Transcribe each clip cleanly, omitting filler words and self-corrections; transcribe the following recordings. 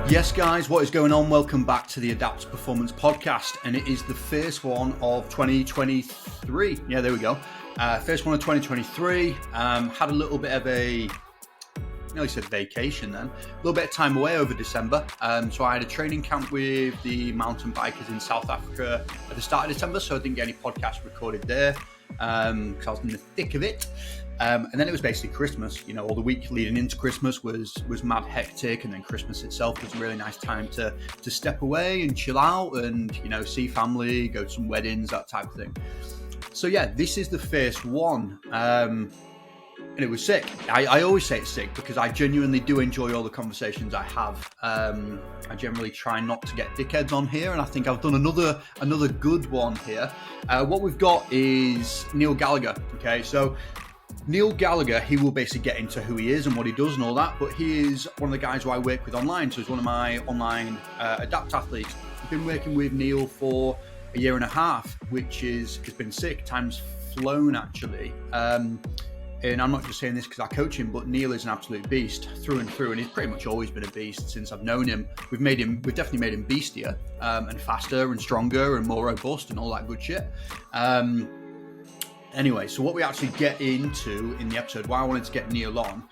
Yes, guys, what is going on? Welcome back to the Adapt Performance Podcast, and it is the first one of 2023. Yeah, there we go. First one of 2023. Had a little bit of a, nearly said vacation then, a little bit of time away over December. So I had a training camp with the mountain bikers in South Africa at the start of December, so I didn't get any podcasts recorded there because I was in the thick of it. And then it was basically Christmas. You know, all the week leading into Christmas was mad hectic, and then Christmas itself was a really nice time to step away and chill out and, you know, see family, go to some weddings, that type of thing. So yeah, this is the first one. And it was sick. I always say it's sick because I genuinely do enjoy all the conversations I have. I generally try not to get dickheads on here, and I think I've done another good one here. What we've got is Neil Gallagher. Okay, so Neil Gallagher, he will basically get into who he is and what he does and all that, but he is one of the guys who I work with online, so he's one of my online Adapt athletes. I've been working with Neil for a year and a half, which has been sick. Time's flown, actually. And I'm not just saying this because I coach him, but Neil is an absolute beast through and through, and he's pretty much always been a beast since I've known him. We've definitely made him beastier and faster and stronger and more robust and all that good shit. Anyway, so what we actually get into in the episode, why I wanted to get Neil on,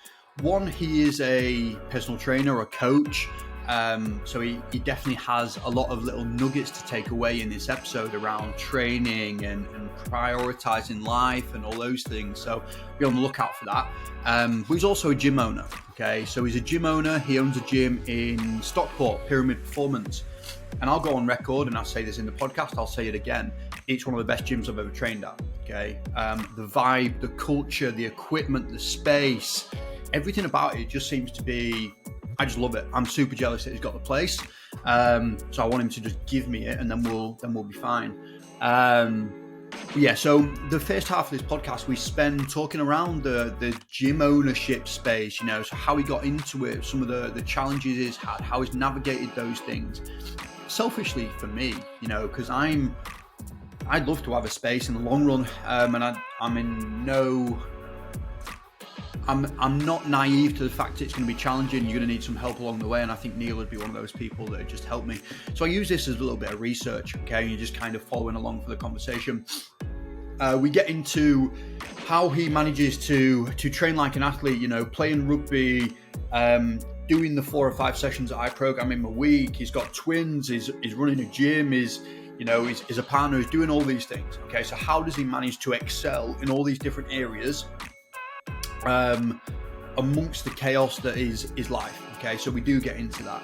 one, he is a personal trainer, a coach, so he definitely has a lot of little nuggets to take away in this episode around training and prioritizing life and all those things, so be on the lookout for that. But he's also a gym owner, okay, so he's a gym owner, he owns a gym in Stockport, Pyramid Performance, and I'll go on record and I'll say this in the podcast, I'll say it again, it's one of the best gyms I've ever trained at. Okay, the vibe, the culture, the equipment, the space, everything about it just seems to be, I just love it. I'm super jealous that he's got the place. So I want him to just give me it, and then we'll be fine. Yeah, so the first half of this podcast we spend talking around the gym ownership space, you know, so how he got into it, some of the challenges he's had, how he's navigated those things. Selfishly for me, you know, because I'd love to have a space in the long run, and I'm not naive to the fact that it's going to be challenging. You're going to need some help along the way, and I think Neil would be one of those people that would just help me. So I use this as a little bit of research, okay? You're just kind of following along for the conversation. We get into how he manages to train like an athlete, you know, playing rugby, doing the 4 or 5 sessions that I program in a week. He's got twins, he's running a gym, he's a partner who's doing all these things. Okay, so how does he manage to excel in all these different areas amongst the chaos that is life? Okay, so we do get into that.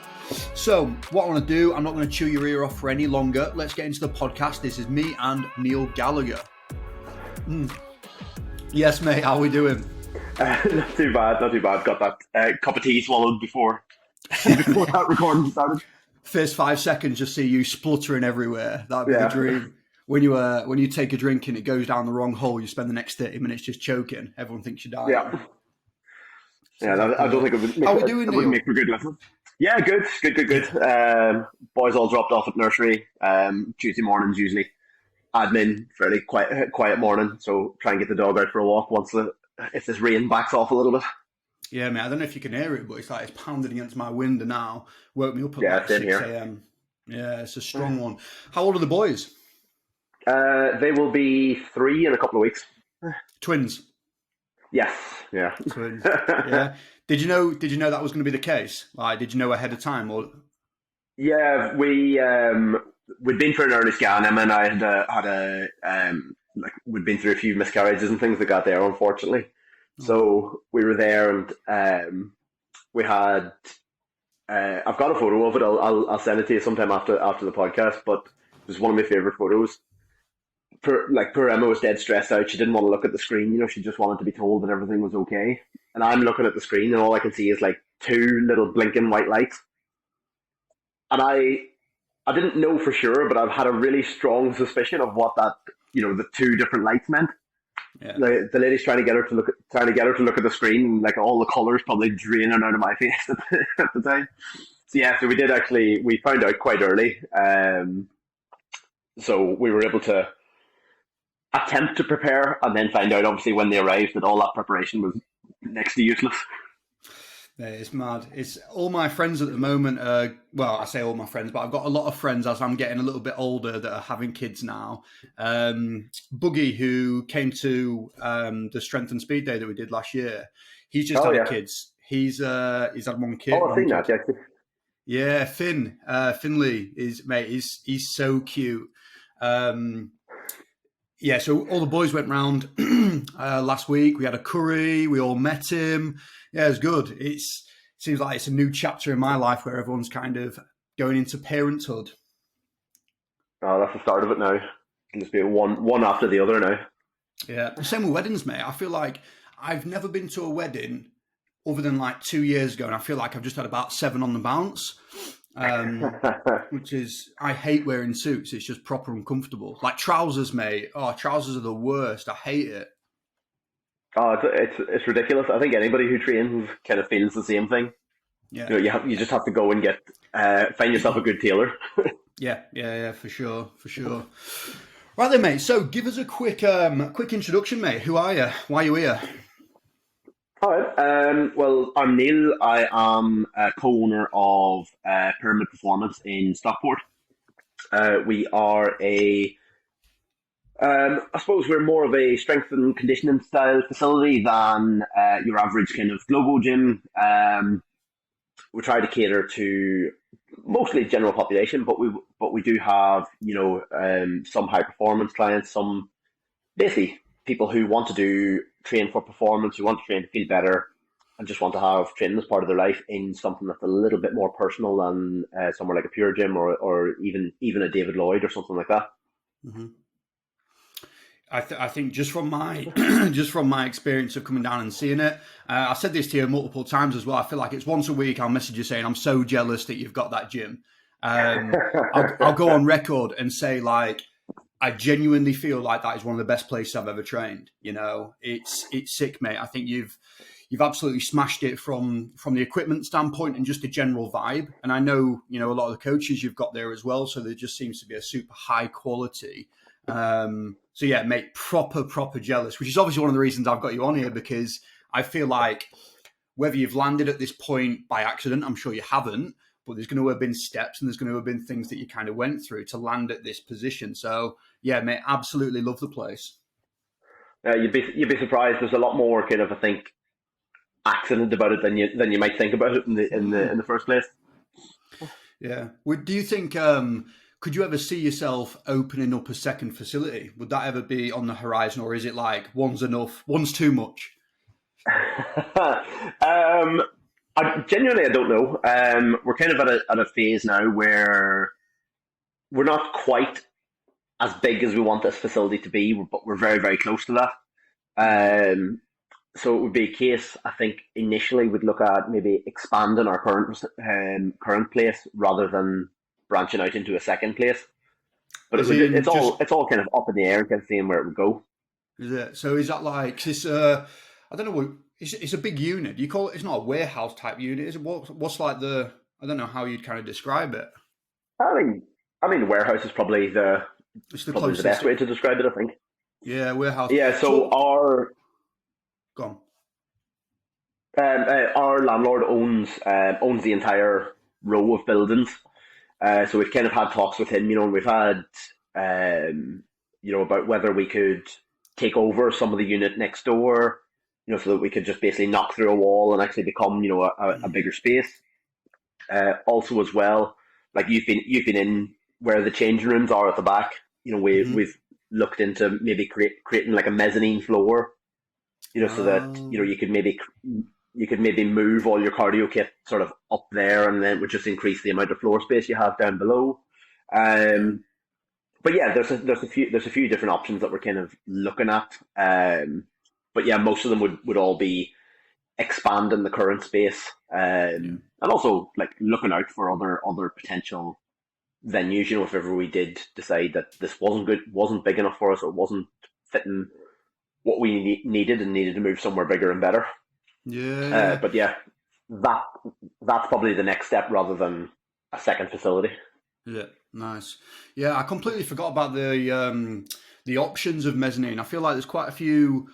So what I want to do, I'm not going to chew your ear off for any longer. Let's get into the podcast. This is me and Neil Gallagher. Yes, mate, how are we doing? Not too bad. Got that cup of tea swallowed before that recording started. First 5 seconds, just see you spluttering everywhere. That'd be the dream. When you take a drink and it goes down the wrong hole, you spend the next 30 minutes just choking. Everyone thinks you died. Yeah. I don't think it would make, wouldn't make for good lessons. Yeah, good. Boys all dropped off at nursery. Tuesday mornings usually. Admin, fairly quiet morning. So try and get the dog out for a walk if this rain backs off a little bit. Yeah, mate, I don't know if you can hear it, but it's pounding against my window now. Woke me up at 6 a.m. Yeah, it's a strong one. How old are the boys? They will be 3 in a couple of weeks. Twins? Yes, yeah. Twins, yeah. Did you know that was going to be the case? Like, did you know ahead of time? Or? Yeah, we'd been for an early scan. Emma and I we'd been through a few miscarriages and things that got there, unfortunately. So we were there, and we had. I've got a photo of it. I'll send it to you sometime after the podcast. But it was one of my favorite photos. Poor Emma was dead stressed out. She didn't want to look at the screen. You know, she just wanted to be told that everything was okay. And I'm looking at the screen, and all I can see is 2 little blinking white lights. And I didn't know for sure, but I've had a really strong suspicion of what that, the 2 different lights meant. Yeah. The lady's trying to get her to look at the screen, and all the colours probably draining out of my face at the time. So we found out quite early. So we were able to attempt to prepare, and then find out obviously when they arrived that all that preparation was next to useless. Yeah, it's mad. It's all my friends at the moment. Well, I say all my friends, but I've got a lot of friends as I'm getting a little bit older that are having kids now. Buggy, who came to the Strength and Speed Day that we did last year, he's just Oh had a yeah. kids. He's had one kid. Oh, I've One seen that. kid. Yeah. Yeah, Finley is mate. He's so cute. Um, yeah, so all the boys went round last week. We had a curry. We all met him. Yeah, it was good. It seems like it's a new chapter in my life where everyone's kind of going into parenthood. Oh, that's the start of it now. It'll just be one after the other now. Yeah, same with weddings, mate. I feel like I've never been to a wedding other than like 2 years ago, and I feel like I've just had about 7 on the bounce. Which is, I hate wearing suits. It's just proper uncomfortable. Like trousers, mate. Oh, trousers are the worst. I hate it. Oh, it's ridiculous. I think anybody who trains kind of feels the same thing. Yeah, You just have to go and get find yourself a good tailor. yeah, for sure. Right then, mate. So, give us a quick introduction, mate. Who are you? Why are you here? All right. Well, I'm Neil. I am a co-owner of Pyramid Performance in Stockport. We are I suppose we're more of a strength and conditioning style facility than your average kind of Globo gym. We try to cater to mostly general population, but we do have some high performance clients, some basically people who want to train for performance, who want to train to feel better, and just want to have training as part of their life in something that's a little bit more personal than somewhere like a Pure Gym or even a David Lloyd or something like that. Mm-hmm. I think just from my just from my experience of coming down and seeing it, I said this to you multiple times as well. I feel like it's once a week I'll message you saying I'm so jealous that you've got that gym. I'll go on record and say like I genuinely feel like that is one of the best places I've ever trained. You know, it's sick, mate. I think you've absolutely smashed it from the equipment standpoint and just the general vibe. And I know a lot of the coaches you've got there as well, so there just seems to be a super high quality. So yeah, mate, proper jealous, which is obviously one of the reasons I've got you on here, because I feel like whether you've landed at this point by accident, I'm sure you haven't, but there's going to have been steps and there's going to have been things that you kind of went through to land at this position. So yeah, mate, absolutely love the place. You'd be surprised. There's a lot more kind of, I think, accident about it than you might think about it in the first place. Yeah. Do you think could you ever see yourself opening up a second facility? Would that ever be on the horizon, or is it like one's enough, one's too much? I don't know. We're kind of at a phase now where we're not quite as big as we want this facility to be, but we're very, very close to that. So it would be a case, I think, initially we'd look at maybe expanding our current place rather than branching out into a second place. But it's all kind of up in the air, kind of seeing where it would go. Is it? So is that like this? I don't know what it's a big unit. Do you call it? It's not a warehouse type unit. Is it? What's like the? I don't know how you'd kind of describe it. I mean, warehouse is probably the best way to describe it, I think. Yeah, warehouse. Yeah. So our Go on. Our landlord owns the entire row of buildings. So we've kind of had talks with him, and we've had, about whether we could take over some of the unit next door, so that we could just basically knock through a wall and actually become, a bigger space. Also, as well, like you've been in where the changing rooms are at the back. We've looked into maybe creating like a mezzanine floor, so that you could maybe move all your cardio kit sort of up there, and then it would just increase the amount of floor space you have down below. But yeah, there's a few different options that we're kind of looking at. But yeah, most of them would all be expanding the current space, and also like looking out for other potential venues. If ever we did decide that this wasn't big enough for us, or wasn't fitting what we needed and needed to move somewhere bigger and better. Yeah. But yeah, that's probably the next step rather than a second facility. Yeah, nice. Yeah, I completely forgot about the options of mezzanine. I feel like there's quite a few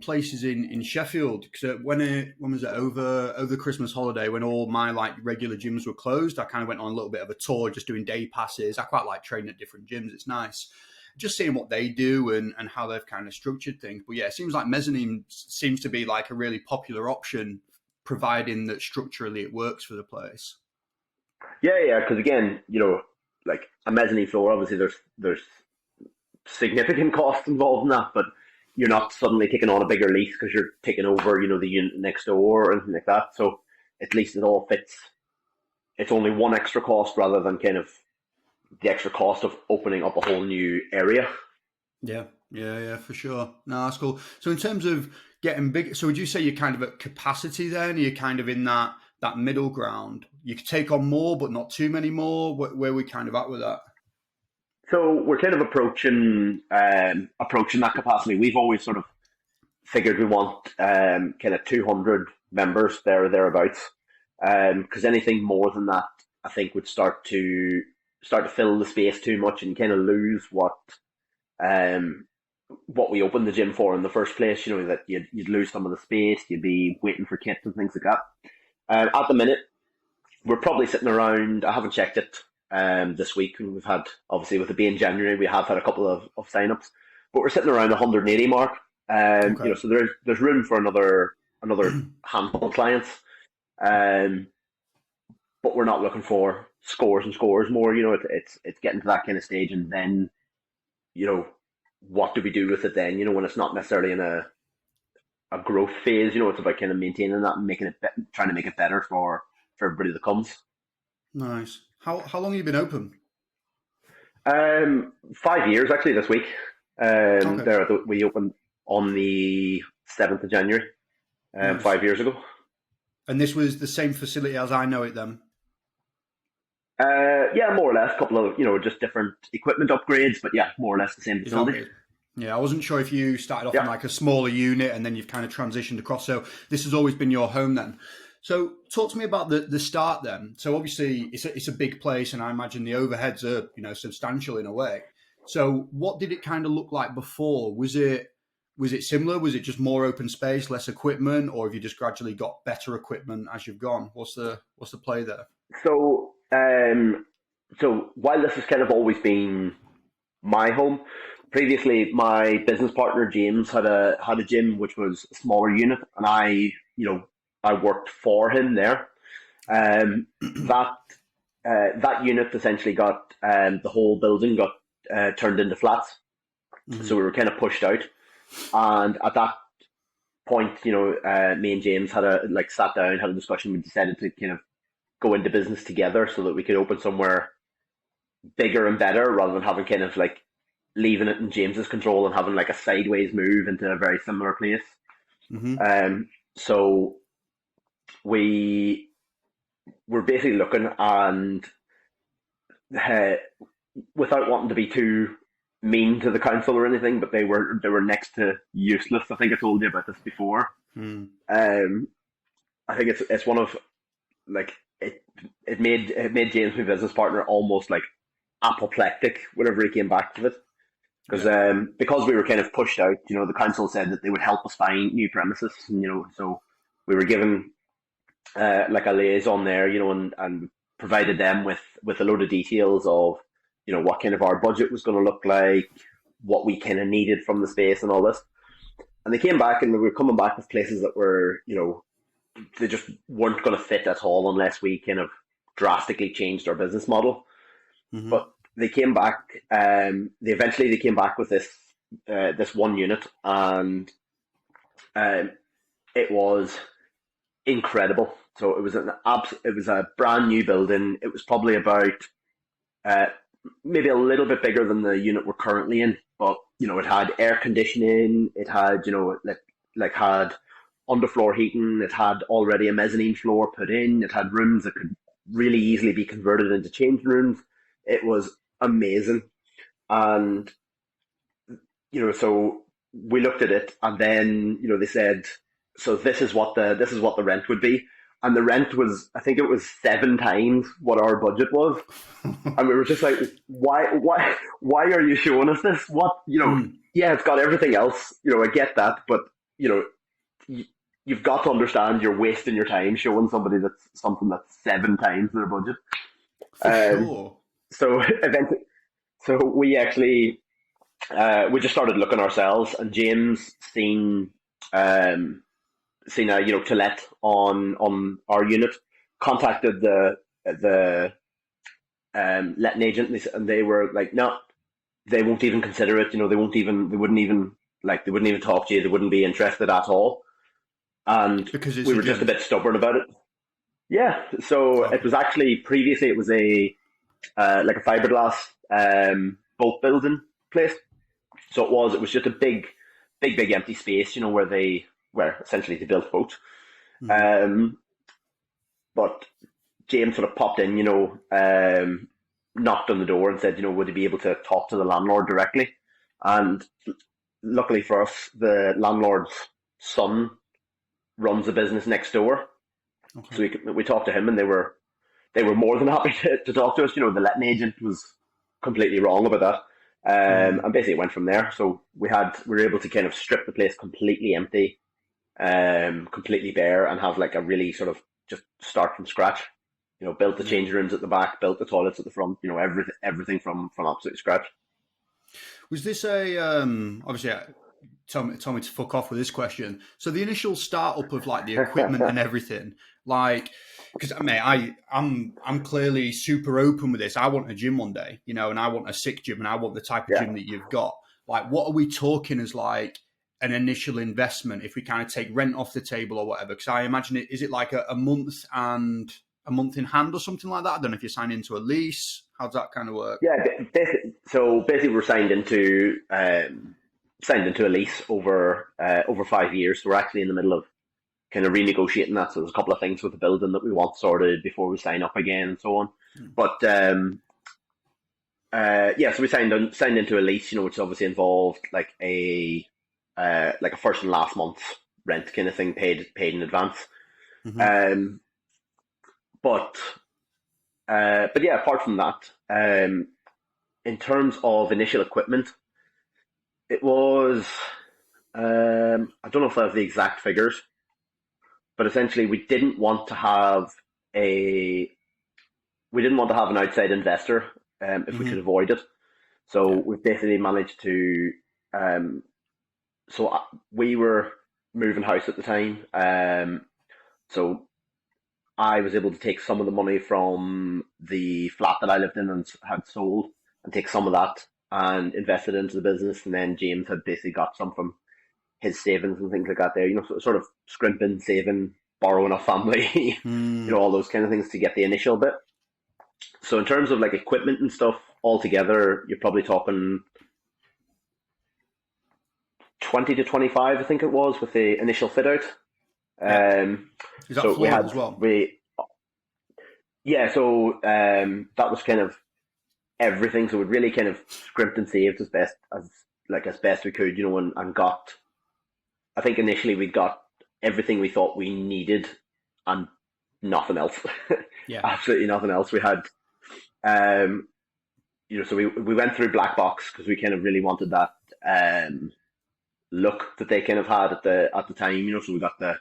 places in Sheffield, because when was it, over the Christmas holiday, when all my like regular gyms were closed, I kind of went on a little bit of a tour, just doing day passes. I quite like training at different gyms. It's nice just seeing what they do and how they've kind of structured things. But yeah, it seems like mezzanine seems to be like a really popular option, providing that structurally it works for the place. Yeah, because again, like a mezzanine floor, obviously there's significant costs involved in that, but you're not suddenly taking on a bigger lease because you're taking over, the unit next door or anything like that. So at least it all fits. It's only one extra cost rather than kind of the extra cost of opening up a whole new area. Yeah, for sure. No, that's cool. So in terms of getting big, so would you say you're kind of at capacity then? Are you kind of in that middle ground? You could take on more, but not too many more? Where are we kind of at with that? So we're kind of approaching that capacity. We've always sort of figured we want kind of 200 members there or thereabouts, because anything more than that, I think, would start to fill the space too much and kind of lose what we opened the gym for in the first place. That you'd lose some of the space, you'd be waiting for kits and things like that. At the minute, we're probably sitting around, I haven't checked it this week, and we've had, obviously with it being January, we have had a couple of sign-ups, but we're sitting around the 180 mark. Okay. So there's room for another handful of clients, but we're not looking for scores and scores more. It's getting to that kind of stage, and then what do we do with it then? When it's not necessarily in a growth phase. It's about kind of maintaining that and trying to make it better for everybody that comes. Nice. How long have you been open? 5 years actually this week. Okay. We opened on the 7th of January, Nice. 5 years ago. And this was the same facility as I know it then? Yeah, more or less. A couple of, just different equipment upgrades, but yeah, more or less the same facility. Yeah, I wasn't sure if you started off in like a smaller unit and then you've kind of transitioned across. So this has always been your home then. So talk to me about the start then. So obviously it's a big place, and I imagine the overheads are substantial in a way. So what did it kind of look like before? Was it similar? Was it just more open space, less equipment, or have you just gradually got better equipment as you've gone? What's the play there? So while this has kind of always been my home, previously my business partner James had a gym which was a smaller unit, and I worked for him there. That unit essentially got the whole building got turned into flats, so we were kind of pushed out. And at that point, me and James had sat down, had a discussion. We decided to kind of go into business together so that we could open somewhere bigger and better, rather than having kind of like leaving it in James's control and having like a sideways move into a very similar place. So we were basically looking, and without wanting to be too mean to the council or anything, but they were next to useless. I think I told you about this before. I think it's one of like it made James, my business partner, almost like apoplectic whenever he came back to it, because we were kind of pushed out. The council said that they would help us find new premises, and so we were given like a liaison there, and provided them with a load of details of what kind of our budget was going to look like, what we kind of needed from the space, and all this. And they came back, and they were coming back with places that were, they just weren't going to fit at all unless we kind of drastically changed our business model. But they came back. They came back with this one unit, and it was incredible. So it was a brand new building. It was probably about maybe a little bit bigger than the unit we're currently in, but it had air conditioning. It had had underfloor heating. It had already a mezzanine floor put in. It had rooms that could really easily be converted into changing rooms. It was amazing, and so we looked at it, and then they said, so this is what the rent would be. and the rent was, I think it was 7 times what our budget was, and we were just like, why are you showing us this? What, yeah, it's got everything else, I get that, but you've got to understand you're wasting your time showing somebody that's something that's 7 times their budget. For sure. So eventually, we actually we just started looking ourselves, and James seen a to let on our unit, contacted the letting agent, and they were like, no, they won't even consider it. They wouldn't even talk to you. They wouldn't be interested at all. And because we were just a bit stubborn about it. Yeah. So it was actually, previously it was a like a fiberglass boat building place. So it was just a big empty space, where essentially they built boats. Mm-hmm. But James sort of popped in, knocked on the door and said, would he be able to talk to the landlord directly? And luckily for us, the landlord's son runs a business next door. Okay. So we talked to him, and they were more than happy to talk to us. The letting agent was completely wrong about that. And basically it went from there. So we were able to kind of strip the place completely empty, completely bare, and have like a really sort of just start from scratch. Built the change rooms at the back, built the toilets at the front. Everything from absolute scratch. Was this a obviously? Tell me to fuck off with this question. So the initial startup of like the equipment and everything, like, because I'm clearly super open with this. I want a gym one day, and I want a sick gym, and I want the type of gym that you've got. Like, what are we talking as like an initial investment if we kind of take rent off the table or whatever? Because I imagine is it like a month and a month in hand or something like that? I don't know if you sign into a lease. How does that kind of work? Yeah. So basically, we're signed into a lease over 5 years. So we're actually in the middle of kind of renegotiating that. So there's a couple of things with the building that we want sorted before we sign up again and so on. But so we signed into a lease, which obviously involved like a first and last month's rent kind of thing paid in advance. Mm-hmm. But yeah, apart from that, in terms of initial equipment, it was, I don't know if I have the exact figures, but essentially we didn't want to have an outside investor if we could avoid it. So we've basically managed to, we were moving house at the time. So I was able to take some of the money from the flat that I lived in and had sold, and take some of that and invested into the business, and then James had basically got some from his savings and things like that there, sort of scrimping, saving, borrowing off family, all those kind of things to get the initial bit. So in terms of like equipment and stuff altogether, you're probably talking 20 to 25, I think it was, with the initial fit out. Is that floored as well? That was kind of everything. So we really kind of scrimped and saved as best we could, and got, I think initially we got everything we thought we needed and nothing else. Yeah. Absolutely nothing else. We had, so we went through Black Box because we kind of really wanted that look that they kind of had at the time, so we got the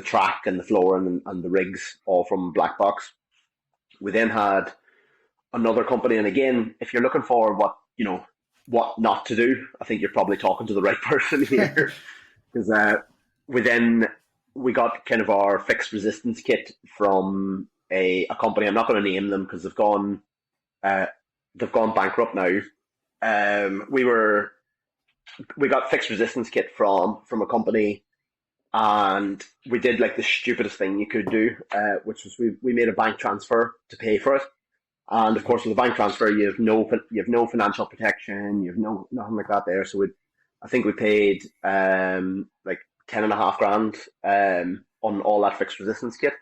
track and the floor and the rigs all from Black Box. We then had another company, and again, if you're looking for what not to do, I think you're probably talking to the right person here. Because we got kind of our fixed resistance kit from a company. I'm not going to name them because they've gone bankrupt now. We got fixed resistance kit from a company, and we did like the stupidest thing you could do, which was we made a bank transfer to pay for it. And of course, with a bank transfer, you have no financial protection, you have nothing like that there. So I think we paid like 10.5 grand on all that fixed resistance kit.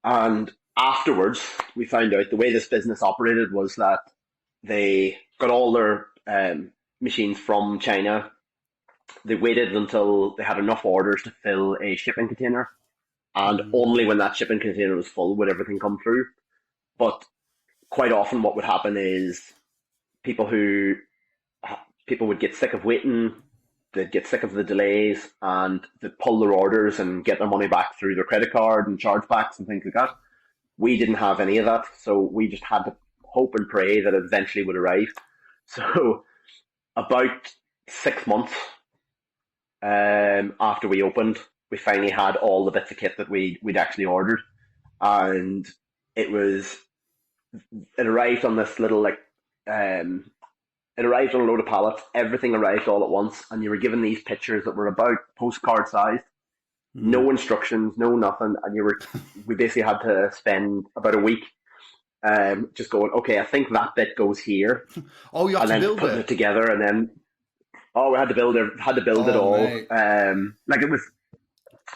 And afterwards, we found out the way this business operated was that they got all their machines from China. They waited until they had enough orders to fill a shipping container, and only when that shipping container was full would everything come through. But quite often what would happen is people who people would get sick of waiting, they'd get sick of the delays, and they'd pull their orders and get their money back through their credit card and chargebacks and things like that. We didn't have any of that, so we just had to hope and pray that it eventually would arrive. So about 6 months after we opened, we finally had all the bits of kit that we'd actually ordered, and it arrived on this little it arrived on a load of pallets. Everything arrived all at once, and you were given these pictures that were about postcard sized. No instructions, no nothing, and we basically had to spend about a week just going, okay, I think that bit goes here. Oh, you had to build putting it together, and then we had to build it all. Mate. Like it was.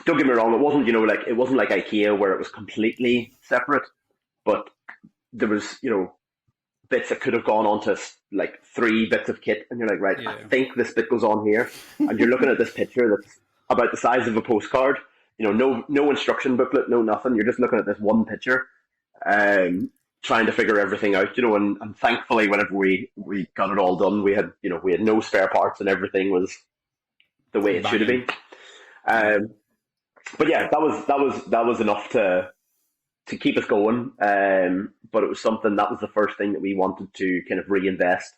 Don't get me wrong, it wasn't it wasn't like IKEA where it was completely separate, but there was bits that could have gone onto like 3 bits of kit, and you're like, right, I think this bit goes on here, and you're looking at this picture that's about the size of a postcard, no instruction booklet, no nothing. You're just looking at this one picture, trying to figure everything out, and thankfully whenever we got it all done, we had no spare parts and everything was the way it should have been. But yeah, that was enough to keep us going. But it was something that was the first thing that we wanted to kind of reinvest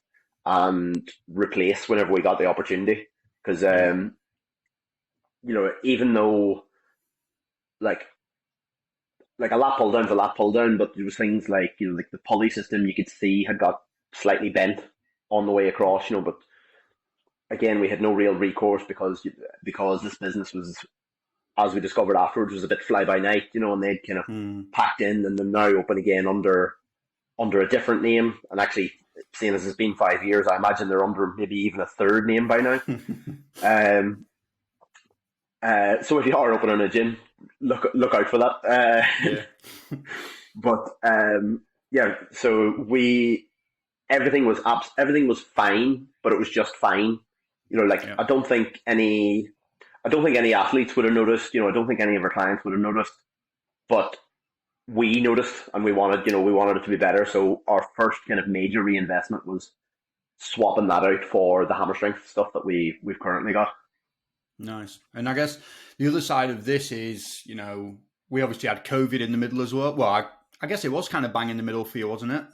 and replace whenever we got the opportunity. Because even though like a lap pull down's a lap pull down, but there was things like like the pulley system you could see had got slightly bent on the way across. But again, we had no real recourse because this business was, as we discovered afterwards, was a bit fly by night, and they'd kind of packed in, and they're now open again under a different name. And actually, seeing as it's been 5 years, I imagine they're under maybe even a third name by now. So if you are opening a gym, look out for that. But so everything was fine, but it was just fine. I don't think any athletes would have noticed. I don't think any of our clients would have noticed, but we noticed, and we wanted it to be better. So our first kind of major reinvestment was swapping that out for the hammer strength stuff that we've currently got. Nice. And I guess the other side of this is, we obviously had COVID in the middle as well. Well, I guess it was kind of bang in the middle for you, wasn't it?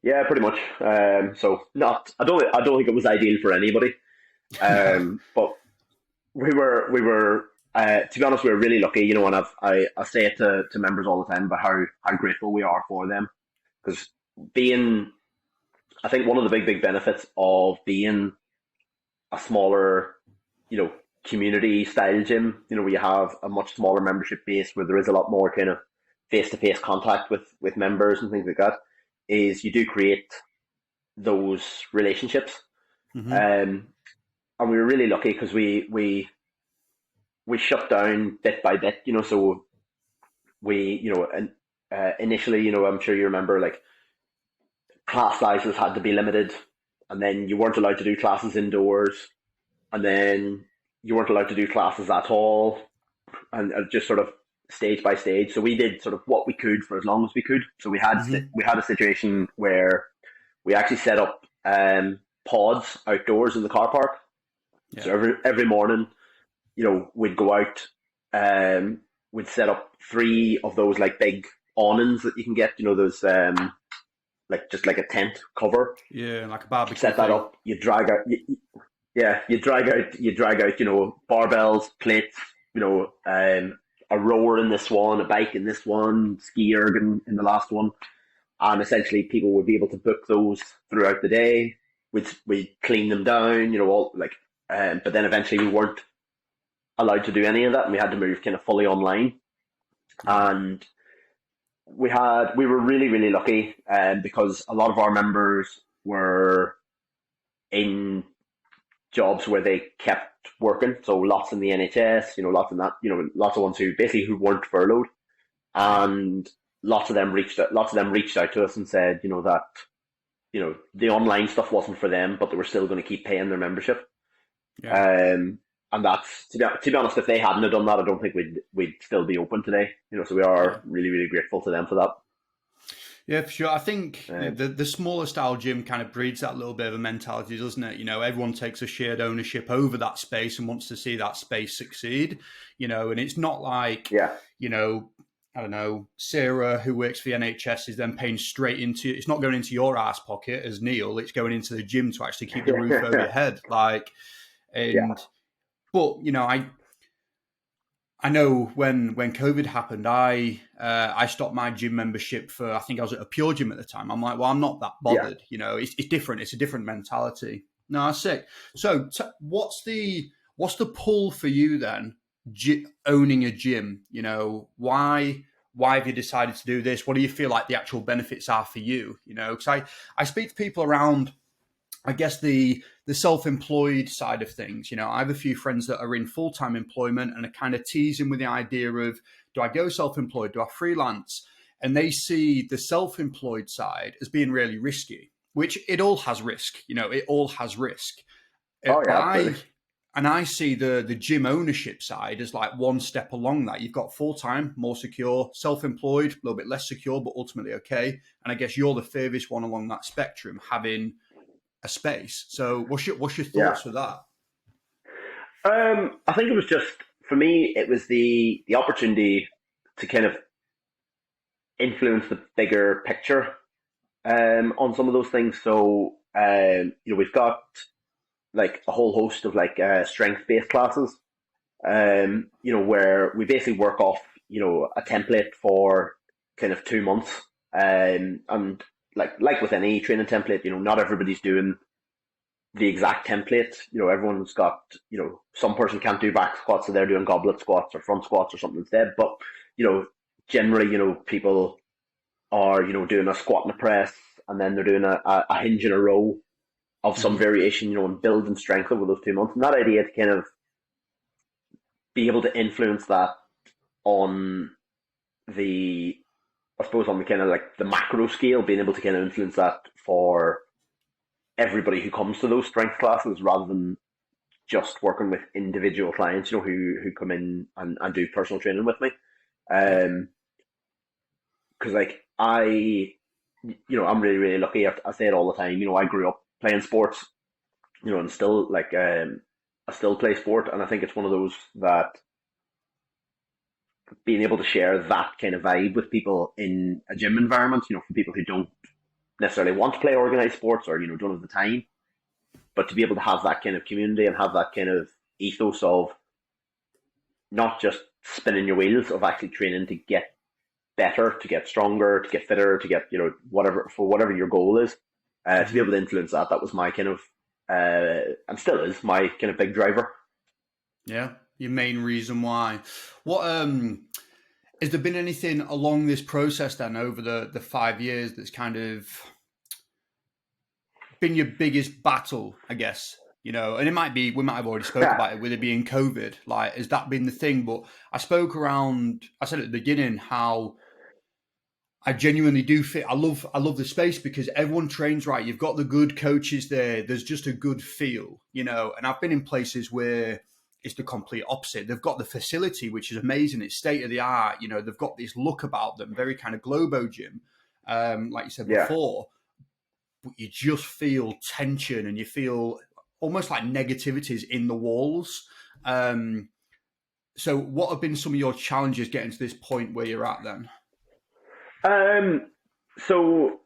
Yeah, pretty much. So I don't think it was ideal for anybody. But we were to be honest, we were really lucky, and I say it to members all the time about how grateful we are for them, because I think one of the big benefits of being a smaller, community style gym, where you have a much smaller membership base, where there is a lot more kind of face-to-face contact with members and things like that, is you do create those relationships. And we were really lucky because we shut down bit by bit, so we, initially, I'm sure you remember, like, class sizes had to be limited, and then you weren't allowed to do classes indoors, and then you weren't allowed to do classes at all, and just sort of stage by stage. So we did sort of what we could for as long as we could. So we had a situation where we actually set up pods outdoors in the car park. Yeah. So every morning, we'd go out, we'd set up 3 of those like big awnings that you can get, those like just like a tent cover. Yeah, like a barbecue. Set that up. You drag out. You drag out. Barbells, plates. A rower in this one, a bike in this one, ski erg in the last one, and essentially people would be able to book those throughout the day. We'd clean them down, all like. But then eventually we weren't allowed to do any of that, and we had to move kind of fully online. And we were really, really lucky, because a lot of our members were in jobs where they kept working. So lots in the NHS, lots in that, lots of ones who weren't furloughed, and lots of them reached out to us and said, that, the online stuff wasn't for them, but they were still going to keep paying their membership. Yeah. and that's to be honest, if they hadn't have done that, I don't think we'd still be open today. So we Yeah. are really, really grateful to them for that. Yeah, for sure. I think Um, the smaller style gym kind of breeds that little bit of a mentality, doesn't it? Everyone takes a shared ownership over that space and wants to see that space succeed. And it's not like, yeah, you know, I don't know, Sarah, who works for the NHS, is then paying straight into, it's not going into your ass pocket as Neil, it's going into the gym to actually keep the roof over your head. yeah, And, but, I know when COVID happened, I stopped my gym membership for, I think I was at a Pure Gym at the time. I'm like, well, I'm not that yeah. bothered. It's different. It's a different mentality. No, that's sick. So what's the pull for you then? Owning a gym. Why have you decided to do this? What do you feel like the actual benefits are for you? Because I speak to people around, I guess, the self-employed side of things. I have a few friends that are in full-time employment and are kind of teasing with the idea of, do I go self-employed? Do I freelance? And they see the self-employed side as being really risky, which it all has risk. It all has risk. Oh But yeah, absolutely. I see the gym ownership side as like one step along that. You've got full-time, more secure, self-employed, a little bit less secure, but ultimately okay. And I guess you're the furthest one along that spectrum, having a space. So what's your Yeah. thoughts for that? I think it was just for me. It was the opportunity to kind of influence the bigger picture on some of those things. So we've got like a whole host of like strength-based classes. Where we basically work off a template for kind of 2 months. And like with any training template, not everybody's doing the exact template. Everyone's got, some person can't do back squats, so they're doing goblet squats or front squats or something instead. But, generally, people are, doing a squat and a press, and then they're doing a hinge and a row of some Mm-hmm. variation, and building strength over those 2 months. And that idea to kind of be able to influence that on the, I suppose, on the kind of like the macro scale, being able to kind of influence that for everybody who comes to those strength classes rather than just working with individual clients, who come in and do personal training with me. Yeah. Because like I'm really, really lucky. I say it all the time. I grew up playing sports, and still I still play sport, and I think it's one of those that being able to share that kind of vibe with people in a gym environment, for people who don't necessarily want to play organized sports or don't have the time, but to be able to have that kind of community and have that kind of ethos of not just spinning your wheels, of actually training to get better, to get stronger, to get fitter, to get whatever your goal is, to be Mm-hmm. able to influence that. That was my kind of and still is my kind of big driver. Yeah. Your main reason why. What has there been anything along this process then over the 5 years that's kind of been your biggest battle, I guess? And we might have already spoke Yeah, about it with it being COVID. Like, has that been the thing? But I said at the beginning how I genuinely do fit. I love the space because everyone trains right. You've got the good coaches there. There's just a good feel, And I've been in places where it's the complete opposite. They've got the facility, which is amazing. It's state of the art. They've got this look about them, very kind of Globo gym, like you said yeah. before. But you just feel tension and you feel almost like negativities in the walls. So, what have been some of your challenges getting to this point where you're at then? Um, so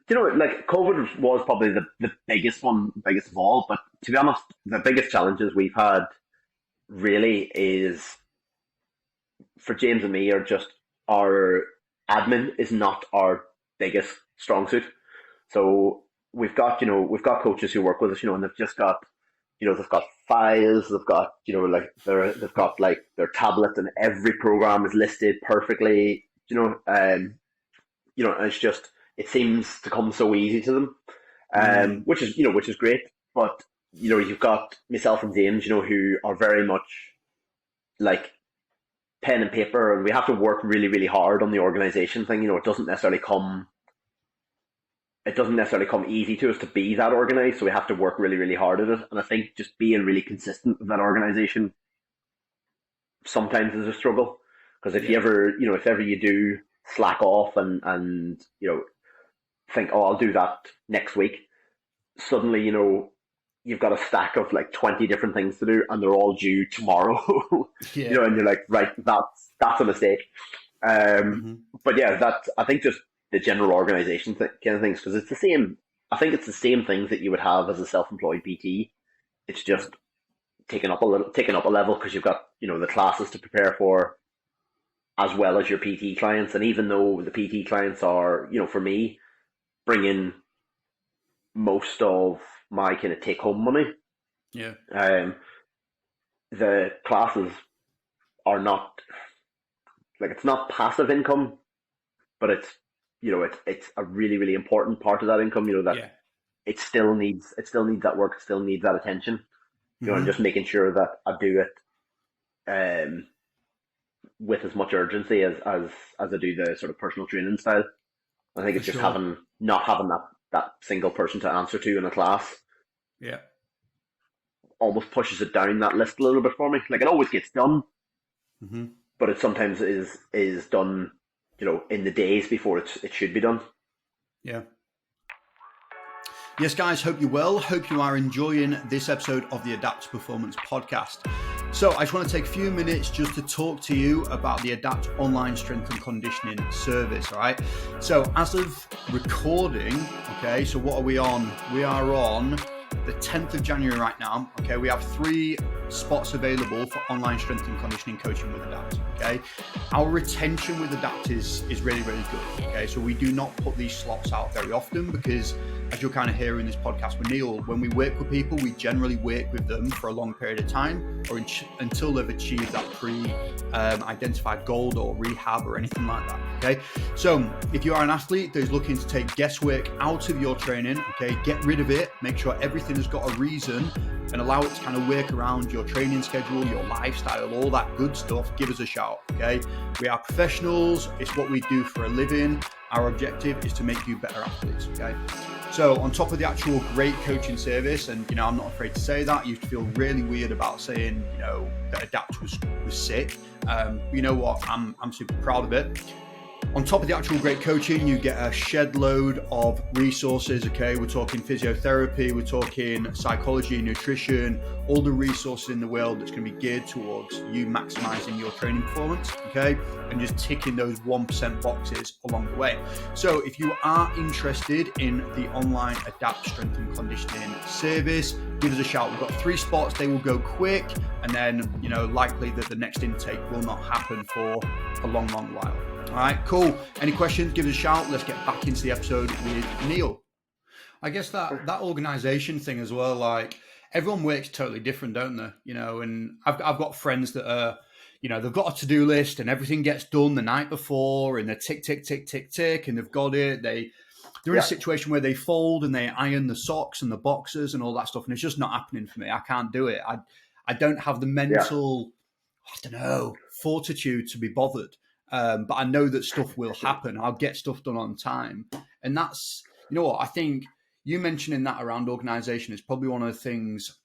like COVID was probably the biggest one, biggest of all. But to be honest, the biggest challenges we've had really is for James and me are just our admin is not our biggest strong suit. So we've got coaches who work with us, and they've just got they've got files, they've got like they've got like their tablet, and every program is listed perfectly. And it's just it seems to come so easy to them, Mm, which is great. But you've got myself and James, who are very much like pen and paper, and we have to work really, really hard on the organization thing. It doesn't necessarily come it doesn't necessarily come easy to us to be that organized. So we have to work really, really hard at it. And I think just being really consistent with that organization sometimes is a struggle. Because if you ever, if ever you do slack off and think, oh, I'll do that next week, suddenly, you've got a stack of like 20 different things to do and they're all due tomorrow. And you're like, right, that's a mistake. But yeah, that's, I think, just the general organization kind of things, because it's the same. I think it's the same things that you would have as a self-employed PT. It's just taken up a level, because you've got, the classes to prepare for, as well as your PT clients. And even though the PT clients are, for me, bring in most of my kind of take home money. The classes are not, like, it's not passive income, but it's, it's a really, really important part of that income, it still needs that work, it still needs that attention, and just making sure that I do it with as much urgency as I do the sort of personal training style. I think it's just not having that single person to answer to in a class. Almost pushes it down that list a little bit for me. Like, it always gets done, but it sometimes is done, in the days before it should be done. Yes, guys, hope you're well. Hope you are enjoying this episode of the Adapt Performance podcast. So I just want to take a few minutes just to talk to you about the Adapt online strength and conditioning service, all right? So as of recording, okay, so what are we on? We are on the 10th of January right now, okay? We have 3 spots available for online strength and conditioning coaching with Adapt, okay? Our retention with Adapt is really, really good, okay? So we do not put these slots out very often, because as you'll kind of hear in this podcast with Neil, when we work with people, we generally work with them for a long period of time, or until they've achieved that identified goal or rehab or anything like that, okay? So if you are an athlete that is looking to take guesswork out of your training, okay, get rid of it, make sure everything has got a reason, and allow it to kind of work around your training schedule, your lifestyle, all that good stuff, give us a shout, okay? We are professionals. It's what we do for a living. Our objective is to make you better athletes, okay? So on top of the actual great coaching service, and, I'm not afraid to say that, you feel really weird about saying, that Adapt was sick. You know what? I'm super proud of it. On top of the actual great coaching, you get a shed load of resources, okay? We're talking physiotherapy, we're talking psychology, nutrition, all the resources in the world that's going to be geared towards you maximizing your training performance, okay? And just ticking those 1% boxes along the way. So if you are interested in the online Adapt Strength and Conditioning service, give us a shout. We've got 3 spots, they will go quick, and then, likely that the next intake will not happen for a long, long while. All right, cool. Any questions, give us a shout. Let's get back into the episode with Neil. I guess that organization thing as well, like, everyone works totally different, don't they? And I've got friends that are, they've got a to-do list and everything gets done the night before, and they're tick, tick, tick, tick, tick, and they've got it. They're in a situation where they fold and they iron the socks and the boxers and all that stuff, and it's just not happening for me. I can't do it. I don't have the mental, fortitude to be bothered. But I know that stuff will happen. I'll get stuff done on time. And that's, I think you mentioning that around organization is probably one of the things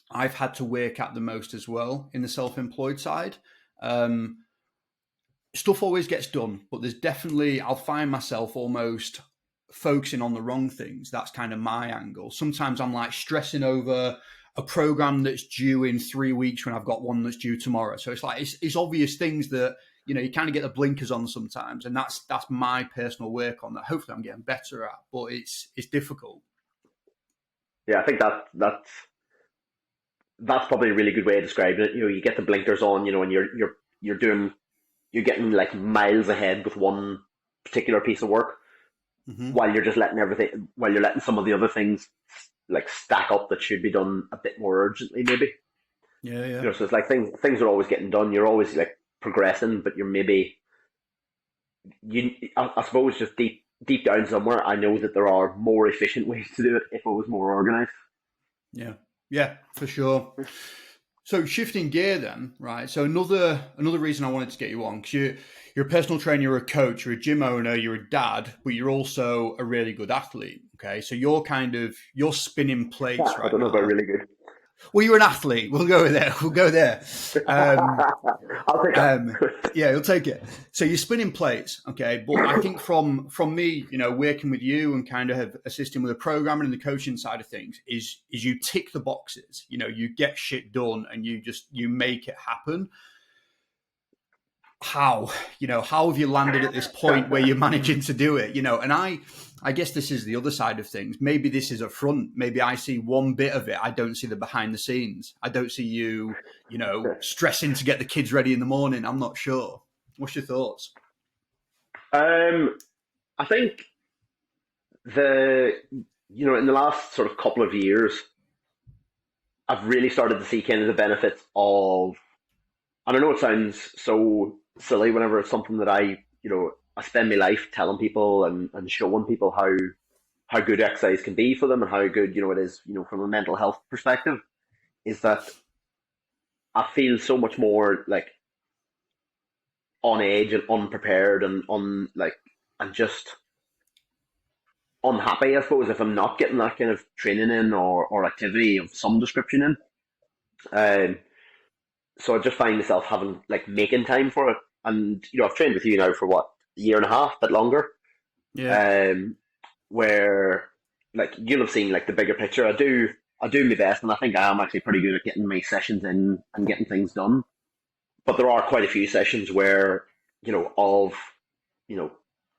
I've had to work at the most as well in the self-employed side. Stuff always gets done, but there's definitely, I'll find myself almost focusing on the wrong things. That's kind of my angle. Sometimes I'm like stressing over a program that's due in 3 weeks when I've got one that's due tomorrow. So it's like, it's obvious things that, you kind of get the blinkers on sometimes, and that's my personal work on that. Hopefully I'm getting better at, but it's difficult. Yeah, I think that's probably a really good way of describing it. You get the blinkers on, and you're getting like miles ahead with one particular piece of work, while you're just letting some of the other things like stack up that should be done a bit more urgently, maybe. Yeah. So it's like things are always getting done. You're always like progressing, but you're maybe, I suppose, just deep down somewhere, I know that there are more efficient ways to do it if it was more organized. Yeah, for sure. So shifting gear then, right? So another reason I wanted to get you on, because you're a personal trainer, you're a coach, you're a gym owner, you're a dad, but you're also a really good athlete. Okay, so you're spinning plates I right don't know about now. really good. Well, you're an athlete. We'll go there. We'll go there. Um, I'll take that. yeah, you'll take it. So you're spinning plates, okay? But I think from me, working with you and kind of assisting with the programming and the coaching side of things is you tick the boxes. You get shit done and you make it happen. How have you landed at this point where you're managing to do it? And I guess this is the other side of things. Maybe this is a front. Maybe I see one bit of it. I don't see the behind the scenes. I don't see you, stressing to get the kids ready in the morning. I'm not sure. What's your thoughts? I think in the last sort of couple of years, I've really started to see kind of the benefits of, and I know it sounds so silly whenever it's something that I spend my life telling people and showing people how good exercise can be for them and how good, it is, from a mental health perspective, is that I feel so much more like on edge and unprepared and and just unhappy, I suppose, if I'm not getting that kind of training in or activity of some description in. So I just find myself having making time for it. And I've trained with you now for what, a year and a half, bit longer. Yeah. Where you'll have seen the bigger picture. I do my best, and I think I am actually pretty good at getting my sessions in and getting things done. But there are quite a few sessions where of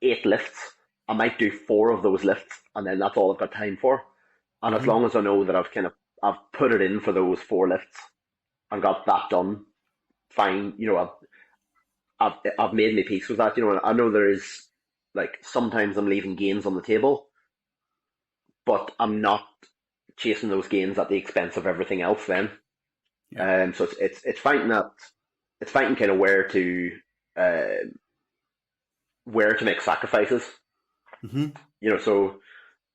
8 lifts, I might do 4 of those lifts, and then that's all I've got time for. And as long as I know that I've put it in for those 4 lifts and got that done, fine. I've made my peace with that. And I know there is sometimes I'm leaving gains on the table, but I'm not chasing those gains at the expense of everything else. Then, so it's fighting kind of where to make sacrifices. So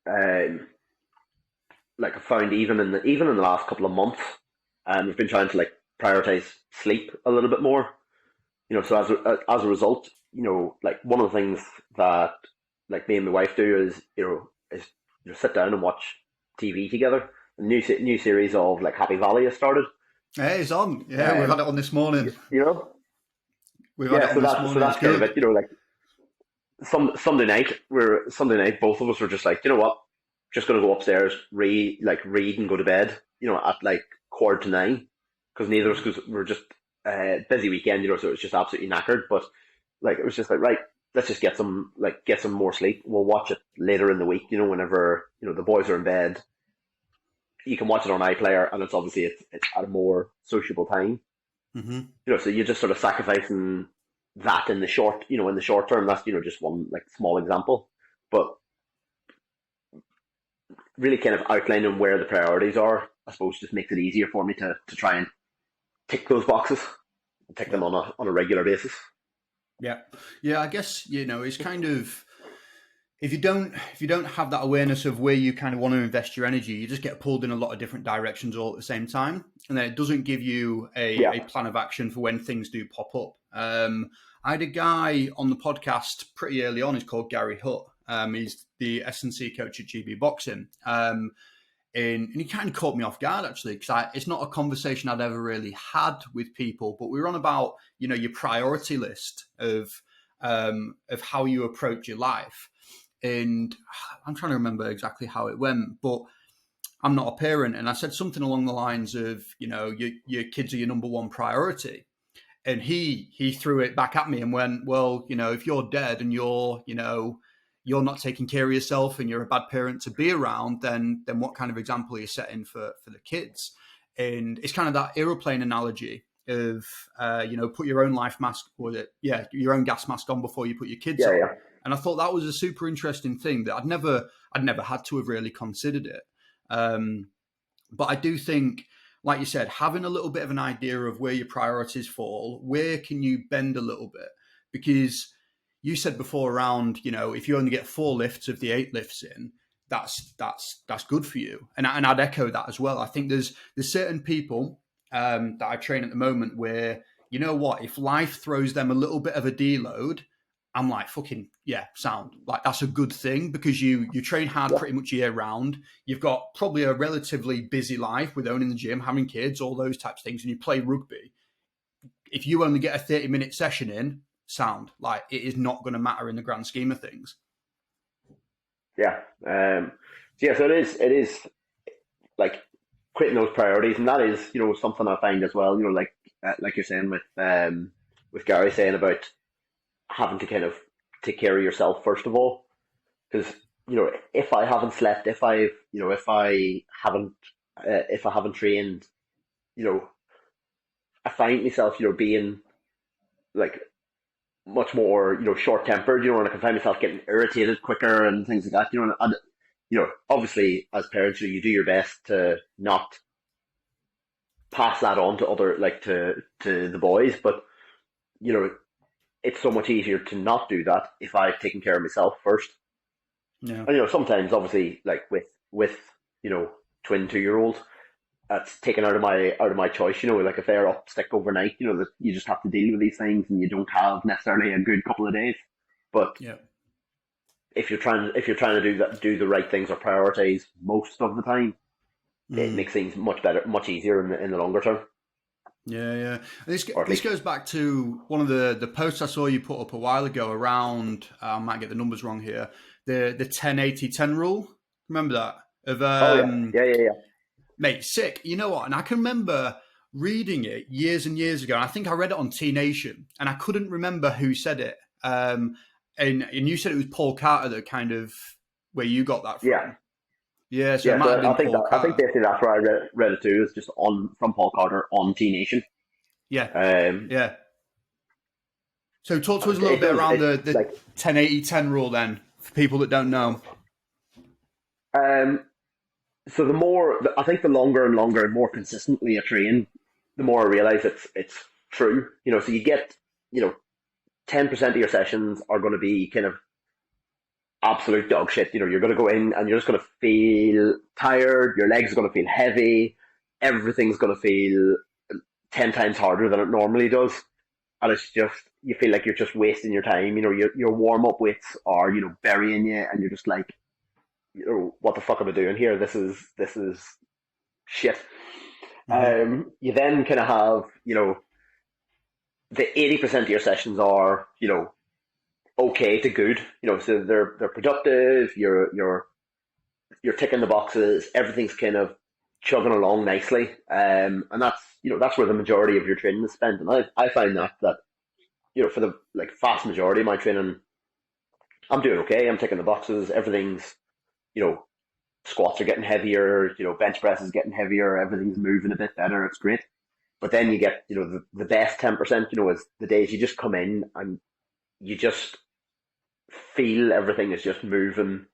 I found even in the last couple of months, we've been trying to prioritize sleep a little bit more. So as a result, one of the things that me and my wife do is sit down and watch TV together. A new series of Happy Valley has started. Hey, it's on. Yeah, we've had it on this morning. We've had it on this morning. So that's kind of it. Sunday night, both of us were just you know what, just gonna go upstairs, read and go to bed. At 9:15, because neither of us, because we're just busy weekend. So it was just absolutely knackered. But it was just right, let's just get some more sleep. We'll watch it later in the week. Whenever the boys are in bed, you can watch it on iPlayer, and it's at a more sociable time. So you're just sort of sacrificing that in the short term. That's just one small example, but really kind of outlining where the priorities are, I suppose, just makes it easier for me to try and tick those boxes and tick them on a regular basis. Yeah, I guess it's kind of, if you don't have that awareness of where you kind of want to invest your energy, you just get pulled in a lot of different directions all at the same time, and then it doesn't give you a plan of action for when things do pop up. I had a guy on the podcast pretty early on. He's called Gary Hutt. He's the S&C coach at GB Boxing. And he kind of caught me off guard, actually, because it's not a conversation I'd ever really had with people. But we were on about your priority list of how you approach your life. And I'm trying to remember exactly how it went, but I'm not a parent. And I said something along the lines of, your kids are your number one priority. And he threw it back at me and went, well, if you're dead and you're not taking care of yourself and you're a bad parent to be around, then what kind of example are you setting for the kids? And it's kind of that aeroplane analogy of, put your own life mask, your own gas mask on before you put your kids on. Yeah. And I thought that was a super interesting thing that I'd never had to have really considered it. But I do think, like you said, having a little bit of an idea of where your priorities fall, where can you bend a little bit? Because you said before around, if you only get 4 lifts of the 8 lifts in, that's good for you. And I'd echo that as well. I think there's certain people that I train at the moment where, you know what, if life throws them a little bit of a deload, I'm like, fucking, yeah, sound. Like, that's a good thing because you train hard Yeah. pretty much year round. You've got probably a relatively busy life with owning the gym, having kids, all those types of things, and you play rugby. If you only get a 30-minute session in, sound. Like, it is not going to matter in the grand scheme of things. Yeah. So it is like creating those priorities, and that is, something I find as well. Like you're saying with Gary saying about having to kind of take care of yourself first of all, because if I haven't slept, if I haven't trained, you know, I find myself, being like much more, short tempered, and I can find myself getting irritated quicker and things like that, and obviously as parents, you do your best to not pass that on to other, like to the boys, but you know, it's so much easier to not do that if I've taken care of myself first. Yeah. And sometimes obviously like with twin 2 year olds, that's taken out of my choice. Like if they're up sick overnight, that you just have to deal with these things, and you don't have necessarily a good couple of days. But Yeah. if you're trying to do the right things or prioritize most of the time, it makes things much better, much easier in the longer term. Yeah, yeah. And this Or at this least, goes back to one of the posts I saw you put up a while ago around. I might get the numbers wrong here. The 10-80-10 rule. Remember that of oh yeah, yeah, yeah, yeah. mate, sick. You know what? And I can remember reading it years and years ago. And I think I read it on T Nation, and I couldn't remember who said it. And you said it was Paul Carter that kind of where you got that Yeah. from. Yeah, so it Yeah, might have so been I Paul think Carter. basically that's where I read it too. Is just on from Paul Carter on T Nation. Yeah, Um, yeah. So talk to us a little it bit does. around It's the like 10-80-10 rule then, for people that don't know. um, so I think the longer and longer and more consistently I train, the more I realize it's true. So you get 10% of your sessions are going to be kind of absolute dog shit. You're going to go in and you're just going to feel tired. Your legs are going to feel heavy. Everything's going to feel 10 times harder than it normally does. And it's just, you feel like you're just wasting your time. Your warm up weights are, burying you, and you're just like, what the fuck am I doing here? This is shit. Hmm. You then kind of have, the 80% of your sessions are, okay to good. So they're productive. You're ticking the boxes. Everything's kind of chugging along nicely. And that's where the majority of your training is spent. And I find that for the like vast majority of my training, I'm doing okay. I'm ticking the boxes. Everything's, you know, squats are getting heavier. Bench press is getting heavier. Everything's moving a bit better. It's great. But then you get, the best 10%, is the days you just come in and you just feel everything is just moving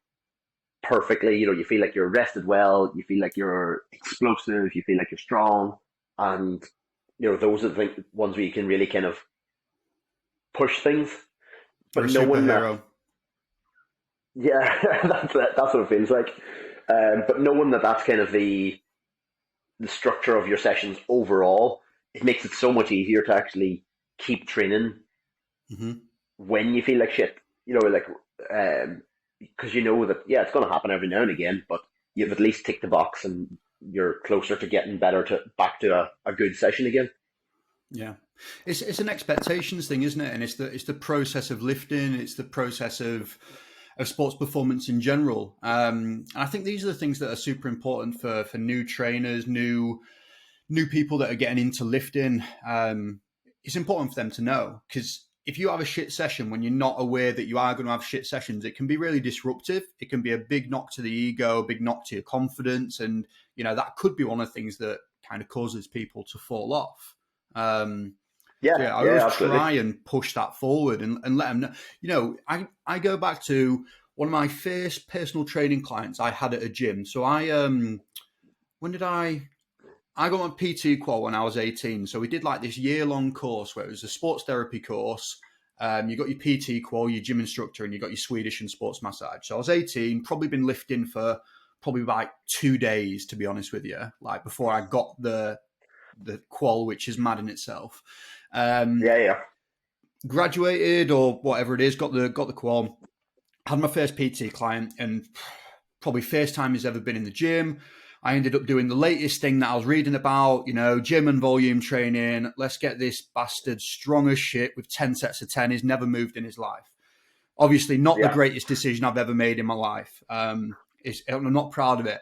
perfectly. You feel like you're rested well. You feel like you're explosive. You feel like you're strong. And, those are the ones where you can really kind of push things. You're a But knowing that, superhero. yeah, that's what it feels like. But knowing that that's kind of the structure of your sessions overall, it makes it so much easier to actually keep training Hmm. when you feel like shit. Like because you know that, yeah, it's going to happen every now and again, but you've at least ticked the box and you're closer to getting better to back to a good session again. Yeah, it's an expectations thing, isn't it? And it's the process of lifting. It's the process of sports performance in general. And I think these are the things that are super important for new trainers, new people that are getting into lifting. It's important for them to know, because if you have a shit session when you're not aware that you are going to have shit sessions, it can be really disruptive. It can be a big knock to the ego, a big knock to your confidence, and that could be one of the things that kind of causes people to fall off. Um, so Yeah, yeah, I yeah, always absolutely. try and push that forward and let them know. I go back to one of my first personal training clients I had at a gym. So when did I got my PT qual when I was 18. So we did like this year-long course where it was a sports therapy course. You got your PT qual, your gym instructor, and you got your Swedish and sports massage. So I was 18, probably been lifting for probably like 2 days, to be honest with you, like before I got the qual, which is mad in itself. Yeah. Graduated or whatever it is, got the qual. Had my first PT client, and probably first time he's ever been in the gym. I ended up doing the latest thing that I was reading about, gym and volume training. Let's get this bastard strong as shit with 10 sets of 10. He's never moved in his life. Obviously, not the greatest decision I've ever made in my life. I'm not proud of it.